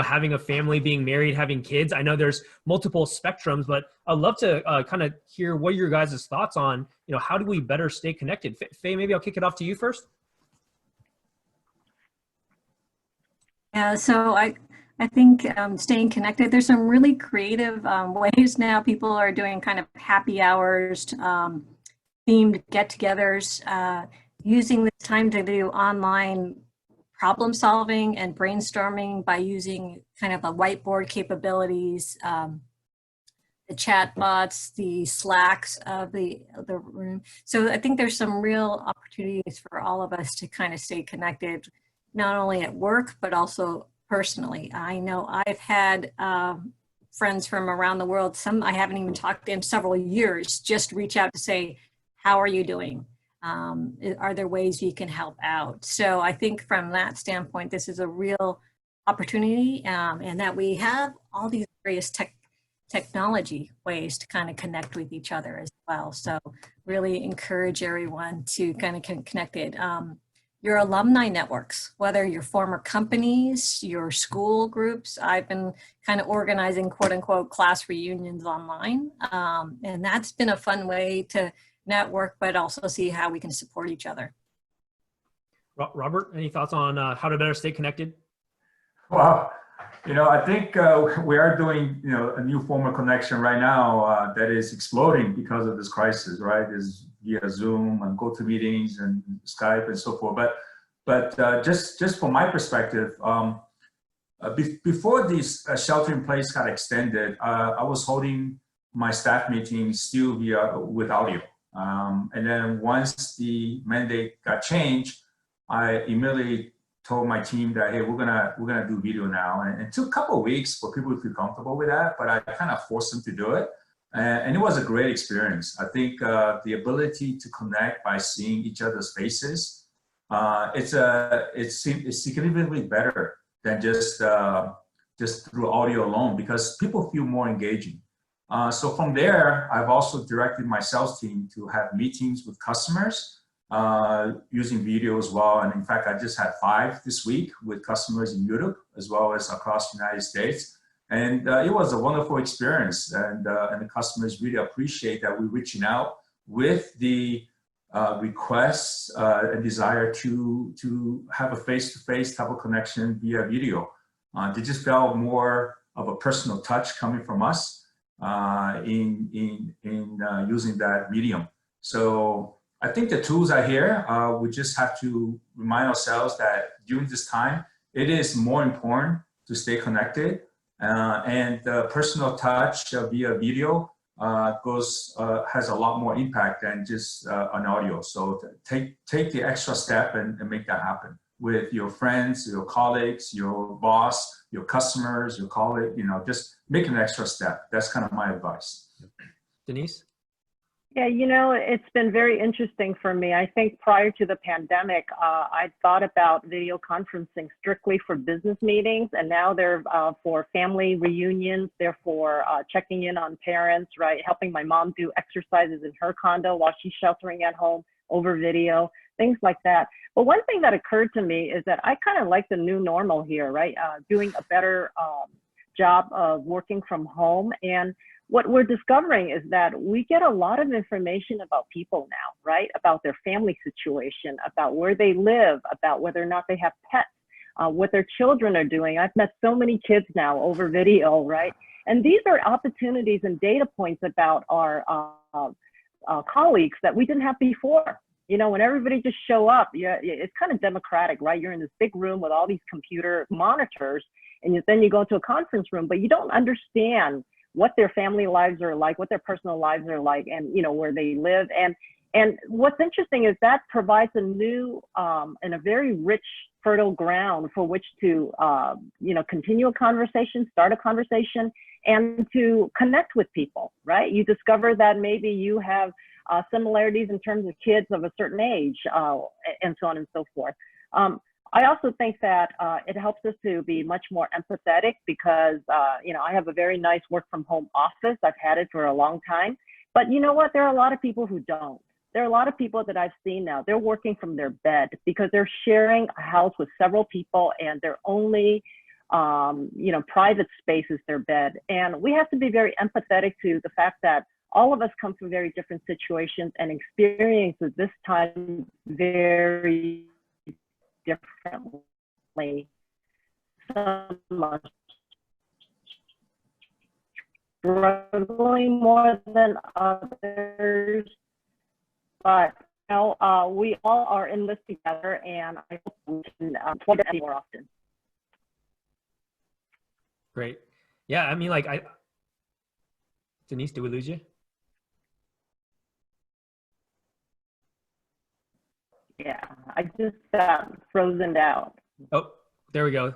Speaker 1: having a family, being married, having kids. I know there's multiple spectrums, but I'd love to kind of hear what your guys' thoughts on, how do we better stay connected? Faye, maybe I'll kick it off to you first.
Speaker 3: Yeah, so I think staying connected, there's some really creative ways now. People are doing kind of happy hours, themed get-togethers, using this time to do online problem solving and brainstorming by using kind of the whiteboard capabilities, the chat bots, the Slacks of the room. So I think there's some real opportunities for all of us to kind of stay connected, not only at work, but also personally. I know I've had friends from around the world, some I haven't even talked to in several years, just reach out to say, how are you doing? Are there ways you can help out? So I think from that standpoint, this is a real opportunity, and that we have all these various technology ways to kind of connect with each other as well. So really encourage everyone to kind of get connected. Your alumni networks, whether your former companies, your school groups. I've been kind of organizing quote unquote class reunions online. And that's been a fun way to network, but also see how we can support each other.
Speaker 1: Robert, any thoughts on how to better stay connected?
Speaker 2: Well, I think we are doing, a new form of connection right now that is exploding because of this crisis, right? Is via Zoom and GoToMeetings and Skype and so forth. But just from my perspective, before these shelter-in-place got extended, I was holding my staff meetings still with audio. And then once the mandate got changed, I immediately told my team that, hey, we're gonna do video now. And it took a couple of weeks for people to feel comfortable with that, but I kind of forced them to do it. And it was a great experience. I think the ability to connect by seeing each other's faces, it's significantly better than just through audio alone, because people feel more engaging. So from there, I've also directed my sales team to have meetings with customers using video as well. And in fact, I just had 5 this week with customers in Europe as well as across the United States. And it was a wonderful experience. And the customers really appreciate that we're reaching out with the requests and desire to have a face-to-face type of connection via video. They just felt more of a personal touch coming from us in using that medium. So I think the tools are here. We just have to remind ourselves that during this time, it is more important to stay connected. And the personal touch via video has a lot more impact than just an audio. So take the extra step and make that happen with your friends, your colleagues, your boss, your customers, your colleague, just make an extra step. That's kind of my advice.
Speaker 1: Denise?
Speaker 4: Yeah, it's been very interesting for me. I think prior to the pandemic, I thought about video conferencing strictly for business meetings, and now they're for family reunions. They're for checking in on parents, right? Helping my mom do exercises in her condo while she's sheltering at home over video, things like that. But one thing that occurred to me is that I kind of like the new normal here, right? Doing a better job of working from home. And what we're discovering is that we get a lot of information about people now, right? About their family situation, about where they live, about whether or not they have pets, what their children are doing. I've met so many kids now over video, right? And these are opportunities and data points about our colleagues that we didn't have before. When everybody just show up, it's kind of democratic, right? You're in this big room with all these computer monitors, and then you go to a conference room, but you don't understand what their family lives are like, what their personal lives are like, and where they live. And what's interesting is that provides a new and a very rich, fertile ground for which to continue a conversation, start a conversation, and to connect with people, right? You discover that maybe you have similarities in terms of kids of a certain age, and so on and so forth. I also think that it helps us to be much more empathetic because, I have a very nice work from home office. I've had it for a long time. But you know what? There are a lot of people who don't. There are a lot of people that I've seen now. They're working from their bed because they're sharing a house with several people, and their only, private space is their bed. And we have to be very empathetic to the fact that all of us come from very different situations and experiences this time very differently. Some are struggling more than others, but we all are in this together, and I hope we can plug it more often.
Speaker 1: Great. Yeah, I mean, Denise, did we lose you?
Speaker 4: Yeah, I just frozen out.
Speaker 1: Oh, there we go.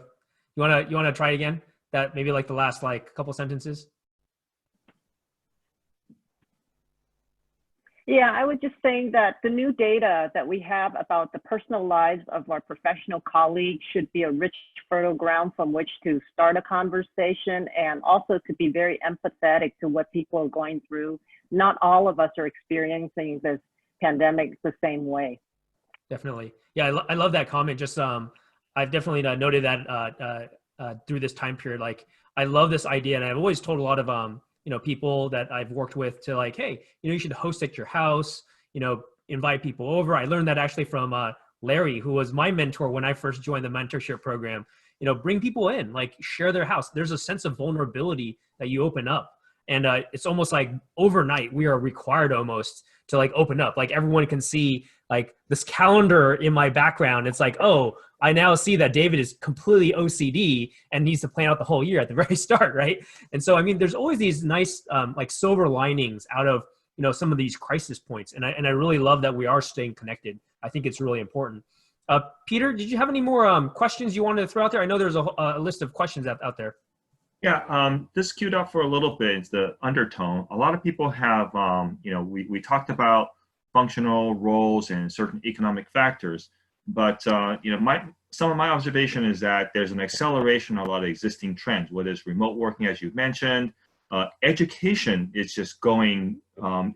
Speaker 1: You wanna try again? That maybe the last couple sentences.
Speaker 4: Yeah, I was just saying that the new data that we have about the personal lives of our professional colleagues should be a rich, fertile ground from which to start a conversation, and also to be very empathetic to what people are going through. Not all of us are experiencing this pandemic the same way.
Speaker 1: Definitely. Yeah, I love that comment. Just I've definitely noted that through this time period. I love this idea, and I've always told a lot of people that I've worked with to hey, you should host at your house. Invite people over. I learned that actually from Larry, who was my mentor when I first joined the mentorship program. Bring people in, share their house. There's a sense of vulnerability that you open up, and it's almost like overnight we are required almost to open up. Everyone can see this calendar in my background. It's oh, I now see that David is completely OCD and needs to plan out the whole year at the very start, right? And so, I mean, there's always these nice silver linings out of some of these crisis points, and I really love that we are staying connected. I think it's really important. Peter, did you have any more questions you wanted to throw out there? I know there's a list of questions out there.
Speaker 5: Yeah, this queued up for a little bit. It's the undertone. A lot of people have, we talked about functional roles and certain economic factors, but some of my observation is that there's an acceleration of a lot of existing trends, whether it's remote working, as you mentioned, education is just going,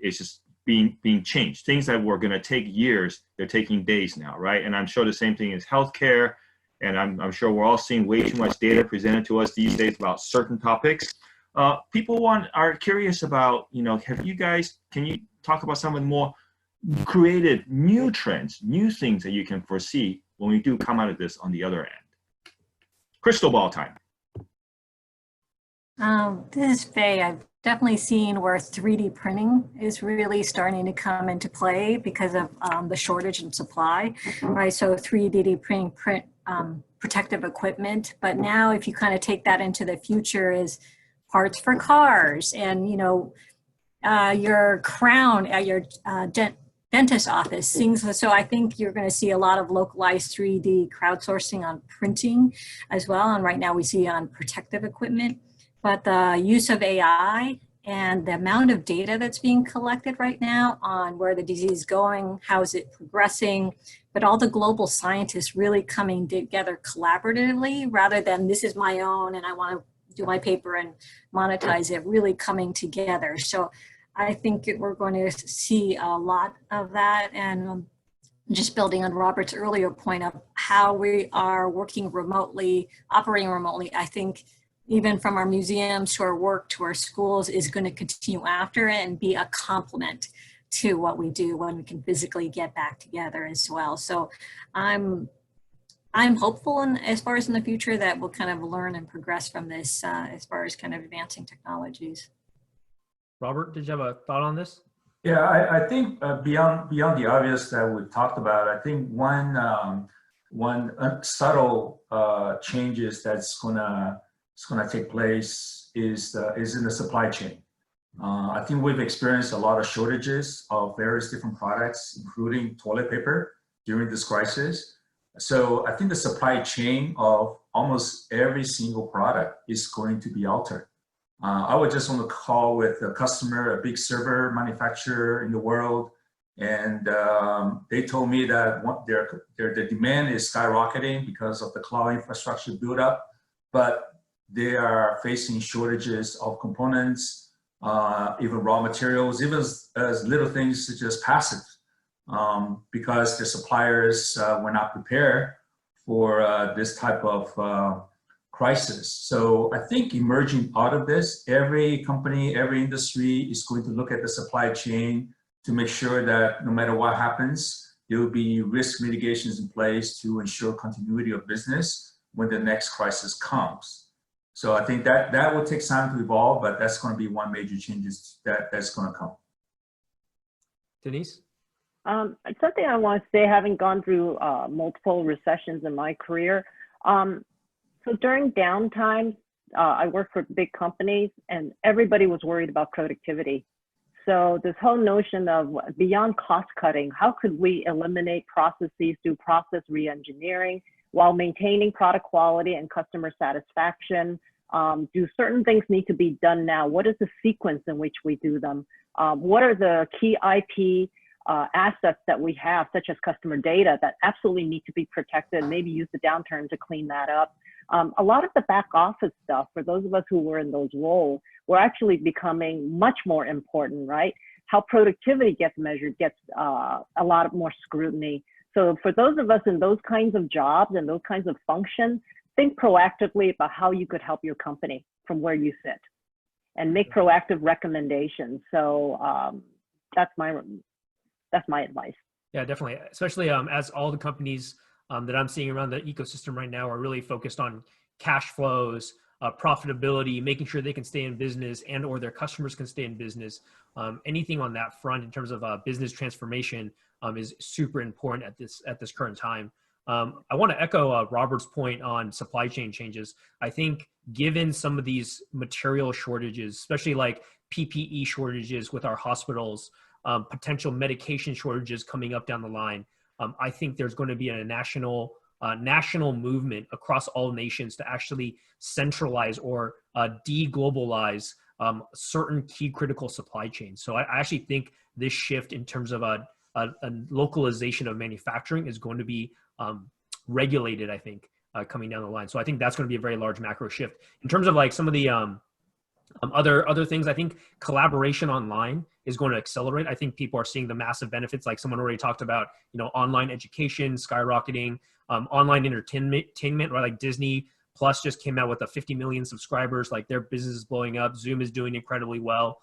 Speaker 5: it's just being changed. Things that were going to take years, they're taking days now, right? And I'm sure the same thing is healthcare. And I'm sure we're all seeing way too much data presented to us these days about certain topics. People are curious about, can you talk about some of the more creative new trends, new things that you can foresee when we do come out of this on the other end? Crystal ball time.
Speaker 3: This is Faye. I've definitely seeing where 3D printing is really starting to come into play because of the shortage in supply, right? So 3D printing protective equipment. But now if you kind of take that into the future is parts for cars and, you know, your crown at your dentist office, things. So I think you're going to see a lot of localized 3D crowdsourcing on printing as well. And right now we see on protective equipment. But the use of AI and the amount of data that's being collected right now on where the disease is going, how is it progressing, but all the global scientists really coming together collaboratively rather than this is my own and I want to do my paper and monetize it, really coming together. So I think we're going to see a lot of that. And just building on Robert's earlier point of how we are working remotely, operating remotely, I think even from our museums to our work to our schools is going to continue after and be a complement to what we do when we can physically get back together as well. So I'm hopeful as far as in the future that we'll kind of learn and progress from this as far as kind of advancing technologies.
Speaker 1: Robert, did you have a thought on this?
Speaker 2: Yeah, I think beyond the obvious that we talked about, I think one subtle changes that's gonna take place is in the supply chain. I think we've experienced a lot of shortages of various different products, including toilet paper during this crisis. So I think the supply chain of almost every single product is going to be altered. I was just on a call with a customer, a big server manufacturer in the world, and they told me that their demand is skyrocketing because of the cloud infrastructure buildup, but they are facing shortages of components, even raw materials, even as little things such as passive, because the suppliers were not prepared for this type of crisis. So I think emerging out of this, every company, every industry is going to look at the supply chain to make sure that no matter what happens, there will be risk mitigations in place to ensure continuity of business when the next crisis comes. So I think that will take time to evolve, but that's going to be one major changes that's going to come.
Speaker 1: Denise?
Speaker 4: Something I want to say, having gone through multiple recessions in my career, so during downtime, I worked for big companies and everybody was worried about productivity. So this whole notion of beyond cost cutting, how could we eliminate processes through process re-engineering while maintaining product quality and customer satisfaction? Do certain things need to be done now? What is the sequence in which we do them? What are the key IP assets that we have, such as customer data, that absolutely need to be protected, maybe use the downturn to clean that up? A lot of the back office stuff, for those of us who were in those roles, were actually becoming much more important, right? How productivity gets measured gets a lot more scrutiny. So for those of us in those kinds of jobs and those kinds of functions, think proactively about how you could help your company from where you sit and make proactive recommendations. So that's my advice.
Speaker 1: Yeah, definitely. Especially as all the companies that I'm seeing around the ecosystem right now are really focused on cash flows, profitability, making sure they can stay in business and or their customers can stay in business. Anything on that front in terms of business transformation is super important at this current time. I want to echo Robert's point on supply chain changes. I think given some of these material shortages, especially like PPE shortages with our hospitals, potential medication shortages coming up down the line, I think there's going to be a national movement across all nations to actually centralize or de-globalize certain key critical supply chains. So I actually think this shift in terms of a localization of manufacturing is going to be regulated, I think, coming down the line. So I think that's going to be a very large macro shift. In terms of like some of the other things, I think collaboration online is going to accelerate. I think people are seeing the massive benefits, like someone already talked about, online education skyrocketing, online entertainment, right? Like Disney Plus just came out with 50 million subscribers, like their business is blowing up. Zoom is doing incredibly well.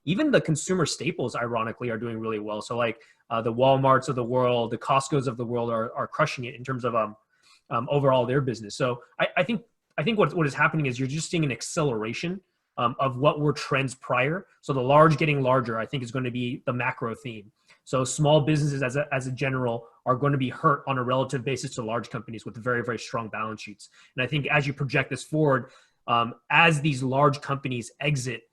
Speaker 1: Even the consumer staples, ironically, are doing really well. So like the Walmarts of the world, the Costco's of the world are crushing it in terms of overall their business. So I think what is happening is you're just seeing an acceleration of what were trends prior. So the large getting larger, I think, is going to be the macro theme. So small businesses as a general are going to be hurt on a relative basis to large companies with very, very strong balance sheets. And I think as you project this forward, as these large companies exit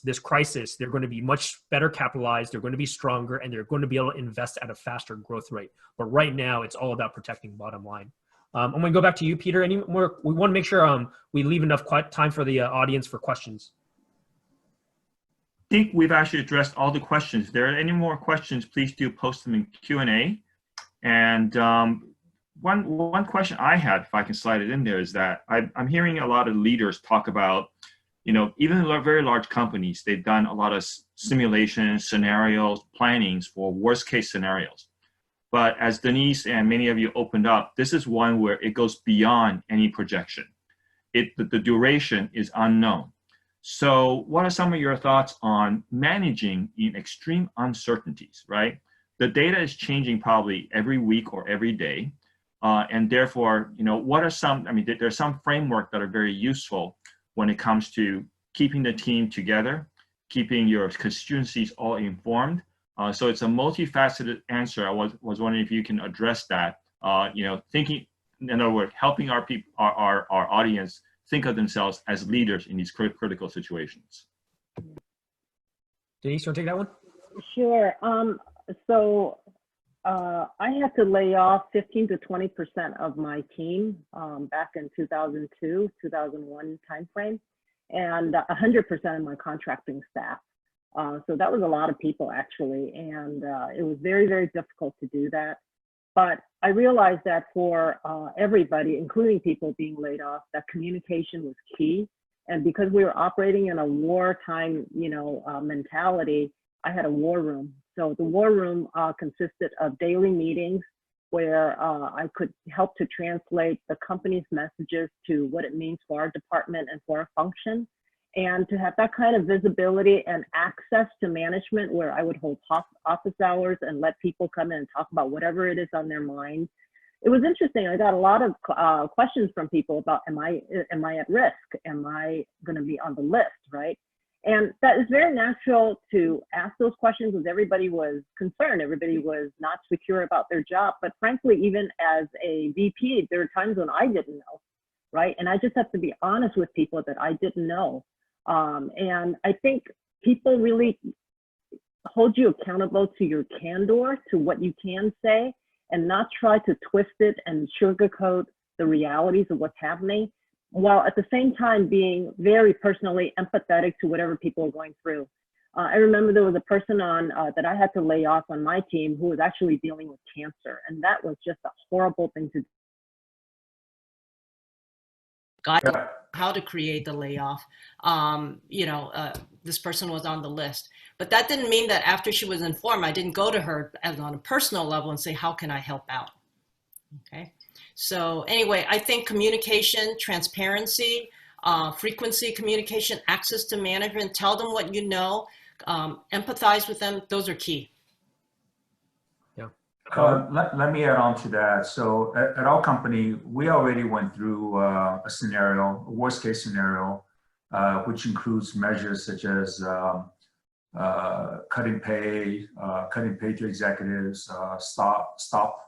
Speaker 1: this crisis, they're going to be much better capitalized, they're going to be stronger, and they're going to be able to invest at a faster growth rate. But right now, it's all about protecting bottom line. I'm going to go back to you, Peter. Any more? We want to make sure we leave enough time for the audience for questions.
Speaker 5: I think we've actually addressed all the questions. If there are any more questions, please do post them in Q&A. And one question I had, if I can slide it in there, is that I'm hearing a lot of leaders talk about, even very large companies, they've done a lot of simulations, scenarios, plannings for worst case scenarios. But as Denise and many of you opened up, this is one where it goes beyond any projection. The duration is unknown. So what are some of your thoughts on managing in extreme uncertainties, right? The data is changing probably every week or every day. And therefore, what are there's some framework that are very useful when it comes to keeping the team together, keeping your constituencies all informed. So it's a multifaceted answer. I was wondering if you can address that, thinking, in other words, helping our people, our audience think of themselves as leaders in these critical situations.
Speaker 1: Denise, you want to take that one?
Speaker 4: Sure. So I had to lay off 15 to 20% of my team back in 2002, 2001 timeframe, and 100% of my contracting staff. So that was a lot of people, actually, and it was very, very difficult to do that. But I realized that for everybody, including people being laid off, that communication was key. And because we were operating in a wartime, mentality, I had a war room. So the war room consisted of daily meetings where I could help to translate the company's messages to what it means for our department and for our function. And to have that kind of visibility and access to management where I would hold office hours and let people come in and talk about whatever it is on their mind. It was interesting. I got a lot of questions from people about, am I at risk? Am I going to be on the list, right? And that is very natural to ask those questions because everybody was concerned. Everybody was not secure about their job. But frankly, even as a VP, there were times when I didn't know, right? And I just have to be honest with people that I didn't know. And I think people really hold you accountable to your candor, to what you can say, and not try to twist it and sugarcoat the realities of what's happening, while at the same time being very personally empathetic to whatever people are going through. I remember there was a person that I had to lay off on my team who was actually dealing with cancer, and that was just a horrible thing to do.
Speaker 6: How to create the layoff. This person was on the list, but that didn't mean that after she was informed, I didn't go to her on a personal level and say, how can I help out? Okay. So anyway, I think communication, transparency, frequency communication, access to management, tell them what you know, empathize with them. Those are key.
Speaker 2: Let me add on to that. So at our company, we already went through a worst case scenario, which includes measures such as cutting pay to executives, stop stock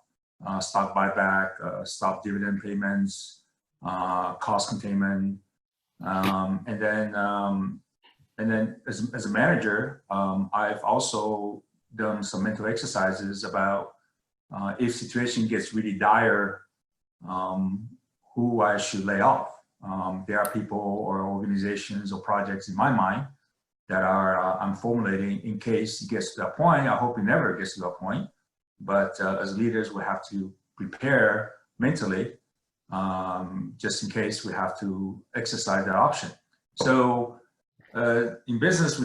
Speaker 2: buyback, stop dividend payments, cost containment, and then as a manager, I've also done some mental exercises about if situation gets really dire, who I should lay off. There are people or organizations or projects in my mind that I'm formulating in case it gets to that point. I hope it never gets to that point. But as leaders, we have to prepare mentally just in case we have to exercise that option. So in business,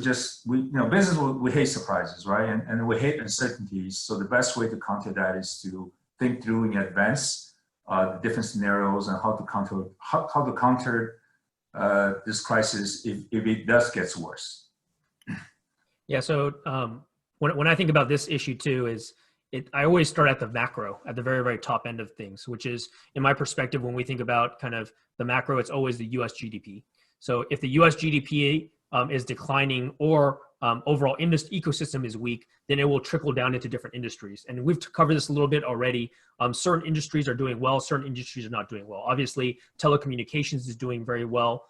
Speaker 2: we hate surprises, right? And we hate uncertainties. So the best way to counter that is to think through in advance the different scenarios and how to counter this crisis if it does get worse.
Speaker 1: Yeah. So when I think about this issue too, I always start at the macro, at the very, very top end of things, which is, in my perspective, when we think about kind of the macro, it's always the US GDP. So if the US GDP is declining or overall industry ecosystem is weak, then it will trickle down into different industries. And we've covered this a little bit already. Certain industries are doing well, certain industries are not doing well. Obviously, telecommunications is doing very well.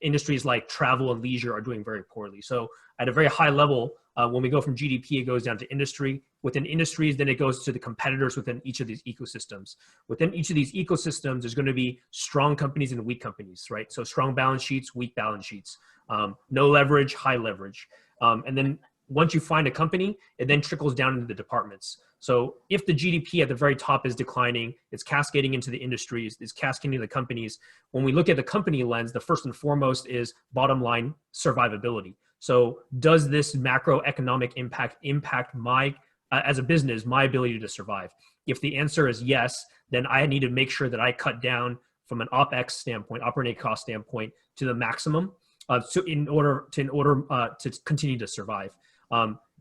Speaker 1: Industries like travel and leisure are doing very poorly. So at a very high level, when we go from GDP, it goes down to industry. Within industries, then it goes to the competitors within each of these ecosystems. Within each of these ecosystems, there's going to be strong companies and weak companies, right? So strong balance sheets, weak balance sheets, no leverage, high leverage. And then once you find a company, it then trickles down into the departments. So if the GDP at the very top is declining, it's cascading into the industries, it's cascading into the companies. When we look at the company lens, the first and foremost is bottom line survivability. So does this macroeconomic impact my, as a business, my ability to survive? If the answer is yes, then I need to make sure that I cut down from an OpEx standpoint, operating cost standpoint, to the maximum, so in order to continue to survive.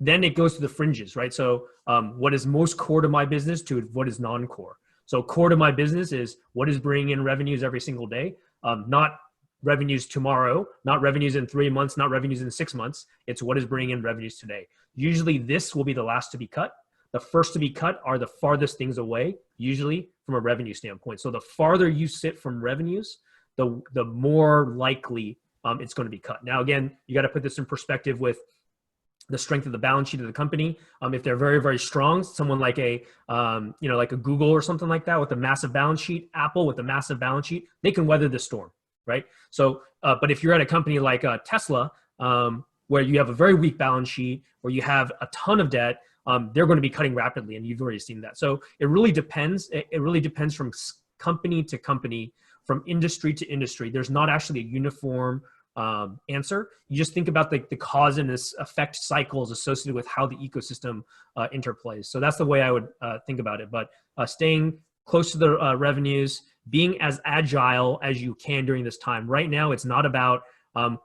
Speaker 1: Then it goes to the fringes, right? So what is most core to my business to what is non-core. So core to my business is what is bringing in revenues every single day, not revenues tomorrow, not revenues in 3 months, not revenues in 6 months. It's what is bringing in revenues today. Usually this will be the last to be cut. The first to be cut are the farthest things away, usually from a revenue standpoint. So the farther you sit from revenues, the more likely it's going to be cut. Now, again, you got to put this in perspective with the strength of the balance sheet of the company. If they're very, very strong, someone like a Google or something like that with a massive balance sheet, Apple with a massive balance sheet, they can weather the storm, right? So, but if you're at a company like Tesla, where you have a very weak balance sheet, where you have a ton of debt, they're going to be cutting rapidly, and you've already seen that. So it really depends. It really depends from company to company, from industry to industry. There's not actually a uniform answer. You just think about the cause and effect cycles associated with how the ecosystem interplays. So that's the way I would think about it. But staying close to the revenues, being as agile as you can during this time. Right now, it's not about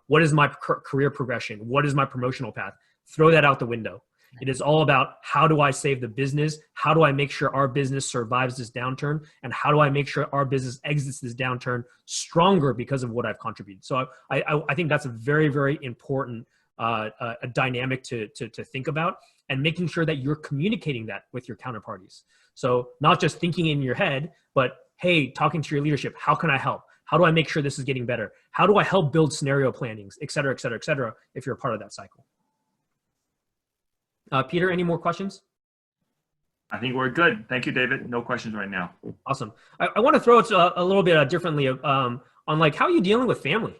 Speaker 1: what is my career progression? What is my promotional path? Throw that out the window. It is all about how do I save the business? How do I make sure our business survives this downturn? And how do I make sure our business exits this downturn stronger because of what I've contributed? So I think that's a very, very important a dynamic to think about, and making sure that you're communicating that with your counterparties. So not just thinking in your head, but hey, talking to your leadership, how can I help? How do I make sure this is getting better? How do I help build scenario plannings, et cetera, et cetera, et cetera, if you're a part of that cycle? Peter, any more questions?
Speaker 5: I think we're good. Thank you, David. No questions right now.
Speaker 1: Awesome. I want to throw it a little bit differently on like, how are you dealing with family?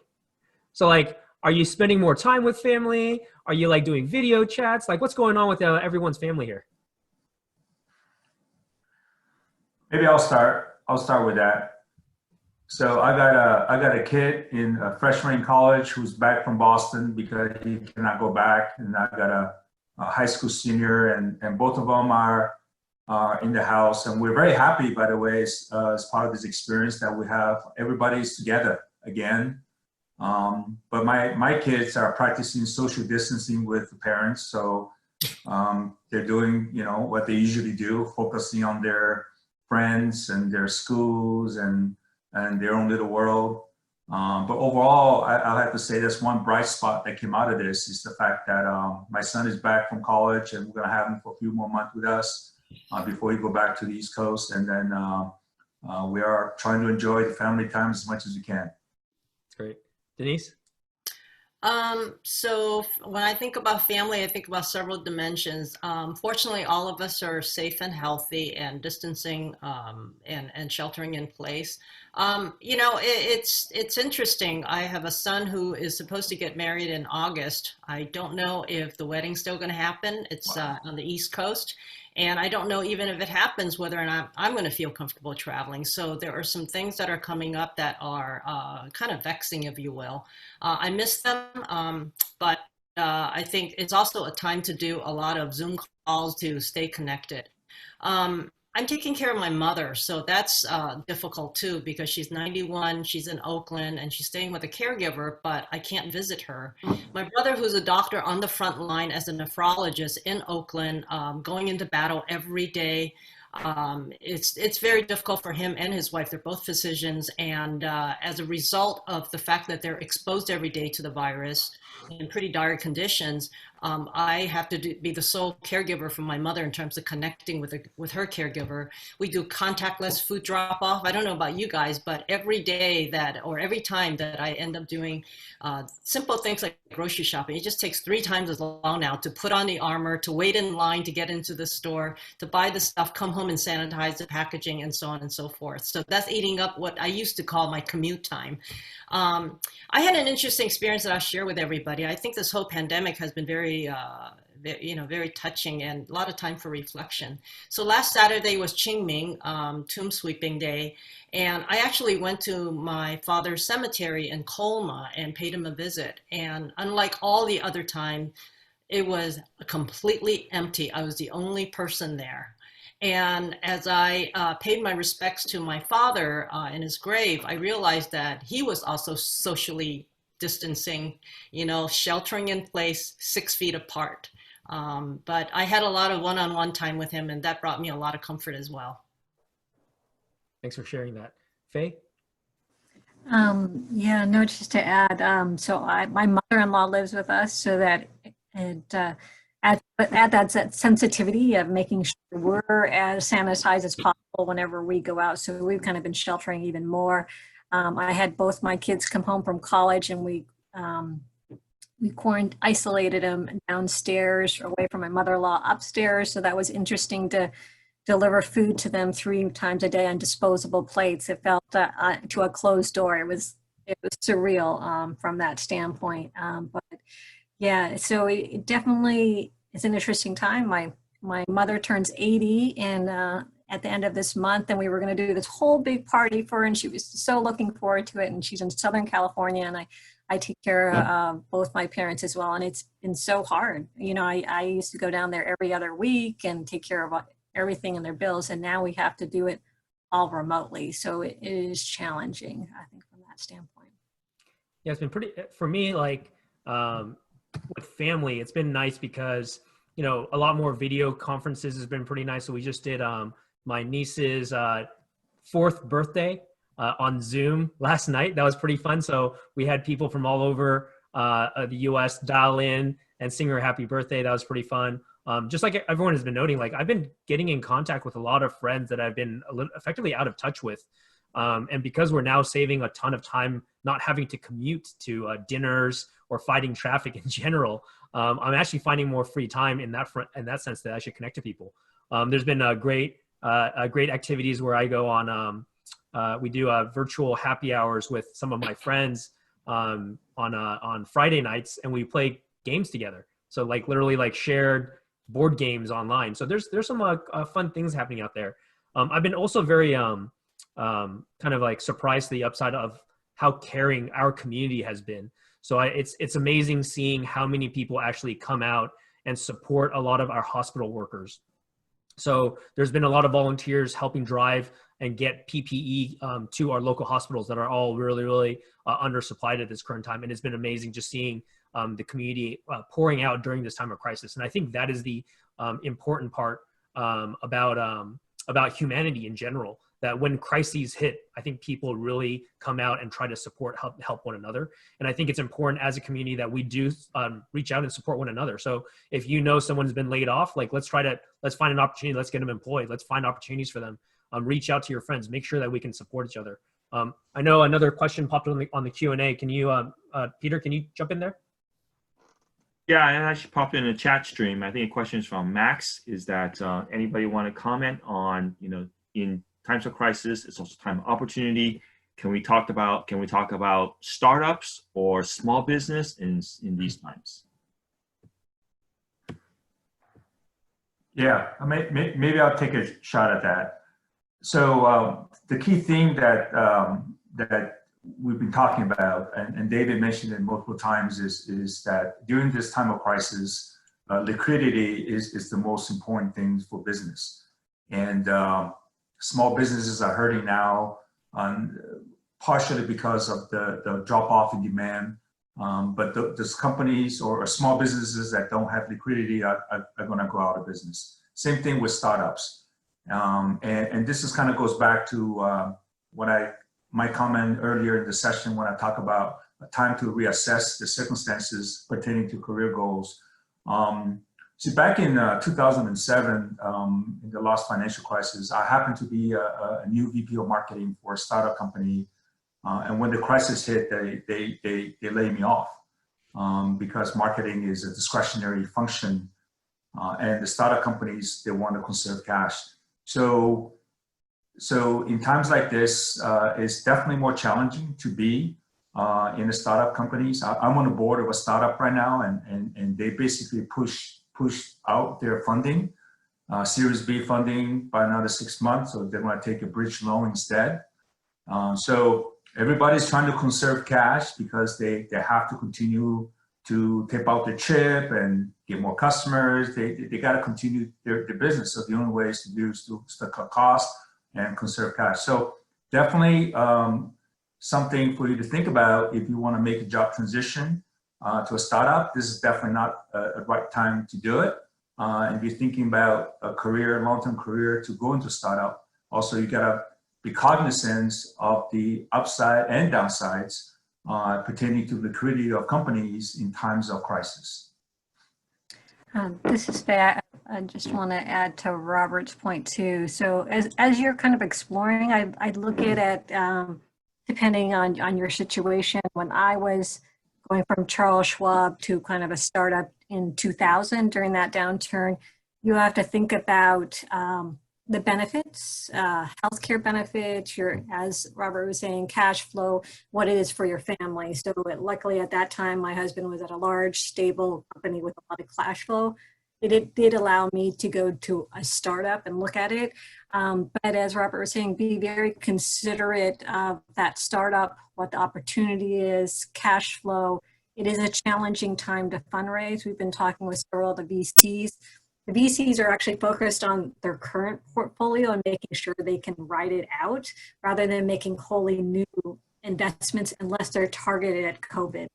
Speaker 1: So like, are you spending more time with family? Are you like doing video chats? Like, what's going on with everyone's family here?
Speaker 2: Maybe I'll start with that. So I got a kid in a freshman in college who's back from Boston because he cannot go back, and I got a high school senior, and both of them are in the house, and we're very happy, by the way, as part of this experience that we have. Everybody's together again, but my kids are practicing social distancing with the parents, so they're doing what they usually do, focusing on their friends and their schools and their own little world. But overall, I'll have to say that's one bright spot that came out of this is the fact that my son is back from college, and we're going to have him for a few more months with us before he go back to the East Coast. And then we are trying to enjoy the family time as much as we can.
Speaker 1: That's great. Denise?
Speaker 6: So when I think about family, I think about several dimensions. Fortunately, all of us are safe and healthy and distancing and sheltering in place. It's interesting. I have a son who is supposed to get married in August. I don't know if the wedding's still going to happen. It's on the East Coast. And I don't know even if it happens whether or not I'm going to feel comfortable traveling. So there are some things that are coming up that are kind of vexing, if you will. I miss them, but I think it's also a time to do a lot of Zoom calls to stay connected. I'm taking care of my mother, so that's difficult too, because she's 91, she's in Oakland, and she's staying with a caregiver, but I can't visit her. My brother, who's a doctor on the front line as a nephrologist in Oakland, going into battle every day. It's very difficult for him and his wife. They're both physicians, and as a result of the fact that they're exposed every day to the virus in pretty dire conditions, I have to be the sole caregiver for my mother in terms of connecting with her caregiver. We do contactless food drop off. I don't know about you guys, but every day or every time that I end up doing simple things like grocery shopping, it just takes 3 times as long now to put on the armor, to wait in line to get into the store, to buy the stuff, come home and sanitize the packaging, and so on and so forth. So that's eating up what I used to call my commute time. I had an interesting experience that I'll share with everybody. I think this whole pandemic has been very touching and a lot of time for reflection. So last Saturday was Qingming, tomb sweeping day. And I actually went to my father's cemetery in Colma and paid him a visit. And unlike all the other time, it was completely empty. I was the only person there. And as I paid my respects to my father in his grave, I realized that he was also socially distancing, sheltering in place, 6 feet apart. But I had a lot of one-on-one time with him, and that brought me a lot of comfort as well.
Speaker 1: Thanks for sharing that. Faye?
Speaker 3: Yeah, no, just to add, my mother-in-law lives with us, so that it add that sensitivity of making sure we're as sanitized as possible whenever we go out. So we've kind of been sheltering even more. I had both my kids come home from college, and we isolated them downstairs, away from my mother-in-law upstairs. So that was interesting to deliver food to them 3 times a day on disposable plates. It felt to a closed door. It was surreal from that standpoint. But yeah, so it definitely is an interesting time. My mother turns 80 at the end of this month, and we were going to do this whole big party for her, and she was so looking forward to it. And she's in Southern California, and I take care of both my parents as well, and it's been so hard. I used to go down there every other week and take care of everything and their bills, and now we have to do it all remotely. So it is challenging, I think, from that standpoint.
Speaker 1: Yeah, it's been pretty, for me, like with family, it's been nice because, a lot more video conferences has been pretty nice. So we just did my niece's 4th birthday on Zoom last night. That was pretty fun. So we had people from all over the US dial in and sing her happy birthday. That was pretty fun. Just like everyone has been noting, like I've been getting in contact with a lot of friends that I've been effectively out of touch with. And because we're now saving a ton of time not having to commute to dinners or fighting traffic in general, I'm actually finding more free time in that sense that I should connect to people. There's been great activities where I go on. We do virtual happy hours with some of my friends on Friday nights, and we play games together. So like literally like shared board games online. So there's some fun things happening out there. I've been also very kind of like surprised to the upside of how caring our community has been. So it's amazing seeing how many people actually come out and support a lot of our hospital workers. So there's been a lot of volunteers helping drive and get PPE to our local hospitals that are all really, really undersupplied at this current time. And it's been amazing just seeing the community pouring out during this time of crisis. And I think that is the important part about humanity in general, that when crises hit, I think people really come out and try to support, help one another. And I think it's important as a community that we do reach out and support one another. So if someone's been laid off, like let's find an opportunity, let's get them employed, let's find opportunities for them. Reach out to your friends, make sure that we can support each other. I know another question popped on the Q&A. Can you, Peter, can you jump in there?
Speaker 5: Yeah, and I should pop in a chat stream. I think a question is from Max, is that anybody want to comment on, in times of crisis, it's also time of opportunity. Can we talk about startups or small business in these times?
Speaker 2: Yeah, maybe I'll take a shot at that. So the key thing that we've been talking about, and David mentioned it multiple times, is that during this time of crisis, liquidity is the most important thing for business. And small businesses are hurting now, partially because of the drop-off in demand. But those companies or small businesses that don't have liquidity are going to go out of business. Same thing with startups. And this is kind of goes back to my comment earlier in the session when I talk about a time to reassess the circumstances pertaining to career goals. See, back in 2007, in the last financial crisis, I happened to be a new VP of marketing for a startup company. And when the crisis hit, they laid me off because marketing is a discretionary function. And the startup companies, they want to conserve cash. So in times like this, it's definitely more challenging to be in the startup companies. I'm on the board of a startup right now, and they basically push out their funding, Series B funding by another 6 months, so they're going to take a bridge loan instead. So everybody's trying to conserve cash because they have to continue to tip out their chip and get more customers. They got to continue their business. So the only way is to cut costs and conserve cash. So definitely something for you to think about if you want to make a job transition to a startup. This is definitely not a right time to do it. And if you're thinking about a career, long-term career to go into a startup, also you got to be cognizant of the upside and downsides pertaining to liquidity of companies in times of crisis.
Speaker 3: This is Faye. I just want to add to Robert's point too. So as you're kind of exploring, I'd look at it depending on your situation. When I was going from Charles Schwab to kind of a startup in 2000 during that downturn, you have to think about the benefits, healthcare benefits, as Robert was saying, cash flow, what it is for your family. So luckily at that time, my husband was at a large, stable company with a lot of cash flow. It did allow me to go to a startup and look at it. But as Robert was saying, be very considerate of that startup, what the opportunity is, cash flow. It is a challenging time to fundraise. We've been talking with several of the VCs. The VCs are actually focused on their current portfolio and making sure they can ride it out rather than making wholly new investments unless they're targeted at COVID.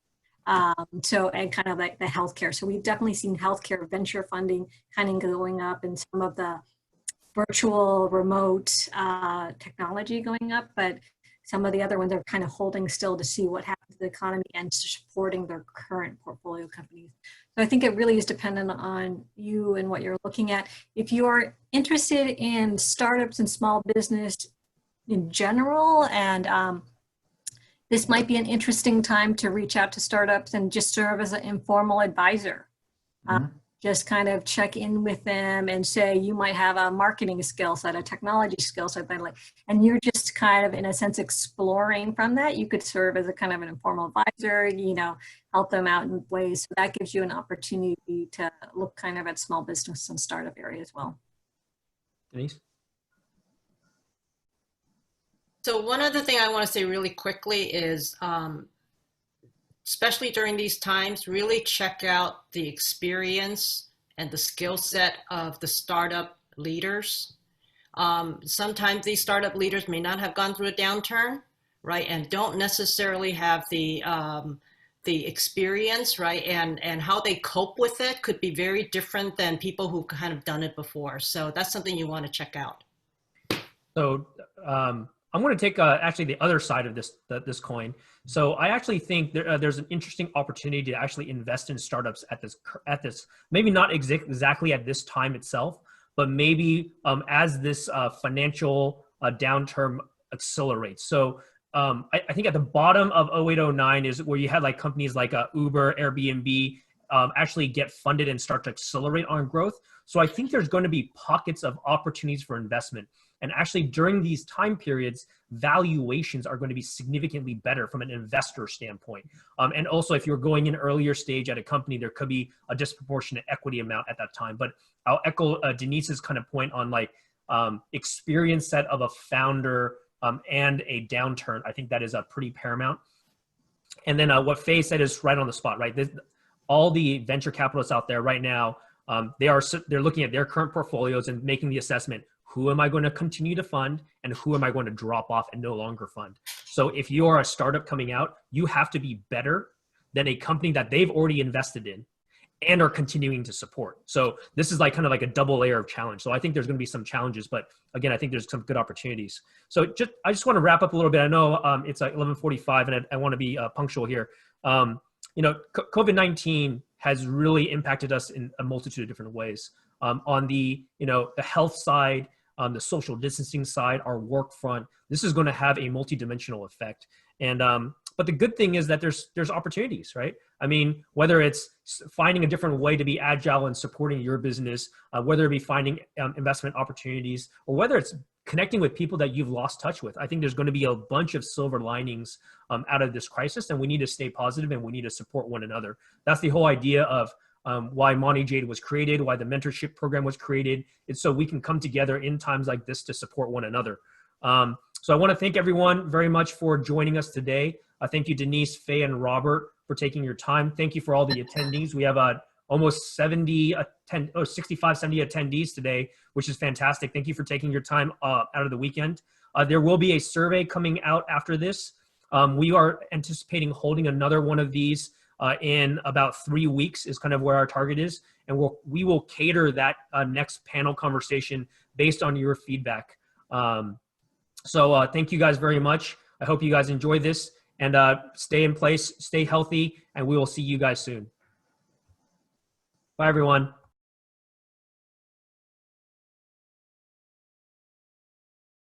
Speaker 3: And kind of like the healthcare. So we've definitely seen healthcare venture funding kind of going up and some of the virtual remote technology going up, but some of the other ones are kind of holding still to see what happens to the economy and supporting their current portfolio companies. So I think it really is dependent on you and what you're looking at. If you're interested in startups and small business in general, and this might be an interesting time to reach out to startups and just serve as an informal advisor. Just kind of check in with them and say, you might have a marketing skill set, a technology skill set, and you're just kind of, in a sense, exploring from that. You could serve as a kind of an informal advisor, help them out in ways. So that gives you an opportunity to look kind of at small business and startup area as well.
Speaker 1: Denise?
Speaker 6: So one other thing I want to say really quickly is, especially during these times, really check out the experience and the skill set of the startup leaders. Sometimes these startup leaders may not have gone through a downturn, right, and don't necessarily have the experience, right, and how they cope with it could be very different than people who've kind of done it before. So that's something you want to check out.
Speaker 1: So I'm going to take actually the other side of this coin. So I actually think there's an interesting opportunity to actually invest in startups at this maybe not exactly at this time itself, but maybe as this financial downturn accelerates. So I think at the bottom of 0809 is where you had like companies like Uber, Airbnb actually get funded and start to accelerate on growth. So I think there's going to be pockets of opportunities for investment. And actually during these time periods, valuations are going to be significantly better from an investor standpoint. And also if you're going in earlier stage at a company, there could be a disproportionate equity amount at that time. But I'll echo Denise's kind of point on like experience set of a founder and a downturn. I think that is pretty paramount. And then what Faye said is right on the spot, right? All the venture capitalists out there right now, they're looking at their current portfolios and making the assessment, who am I going to continue to fund and who am I going to drop off and no longer fund? So if you are a startup coming out, you have to be better than a company that they've already invested in and are continuing to support. So this is like kind of like a double layer of challenge. So I think there's going to be some challenges, but again, I think there's some good opportunities. So I just want to wrap up a little bit. I know it's like 11:45 and I want to be punctual here. You know, COVID-19 has really impacted us in a multitude of different ways. On the, you know, the health side, the social distancing side, our work front, this is going to have a multidimensional effect. And but the good thing is that there's opportunities, right? I mean, whether it's finding a different way to be agile and supporting your business, whether it be finding investment opportunities, or whether it's connecting with people that you've lost touch with. I think there's going to be a bunch of silver linings out of this crisis, and we need to stay positive and we need to support one another. That's the whole idea of why Monte Jade was created, why the mentorship program was created. It's so we can come together in times like this to support one another. So I want to thank everyone very much for joining us today. Thank you, Denise, Faye, and Robert, for taking your time. Thank you for all the attendees. We have almost 65, 70 attendees today, which is fantastic. Thank you for taking your time out of the weekend. There will be a survey coming out after this. We are anticipating holding another one of these in about 3 weeks is kind of where our target is. And we will cater that next panel conversation based on your feedback. So thank you guys very much. I hope you guys enjoy this, and stay in place, stay healthy, and we will see you guys soon. Bye, everyone.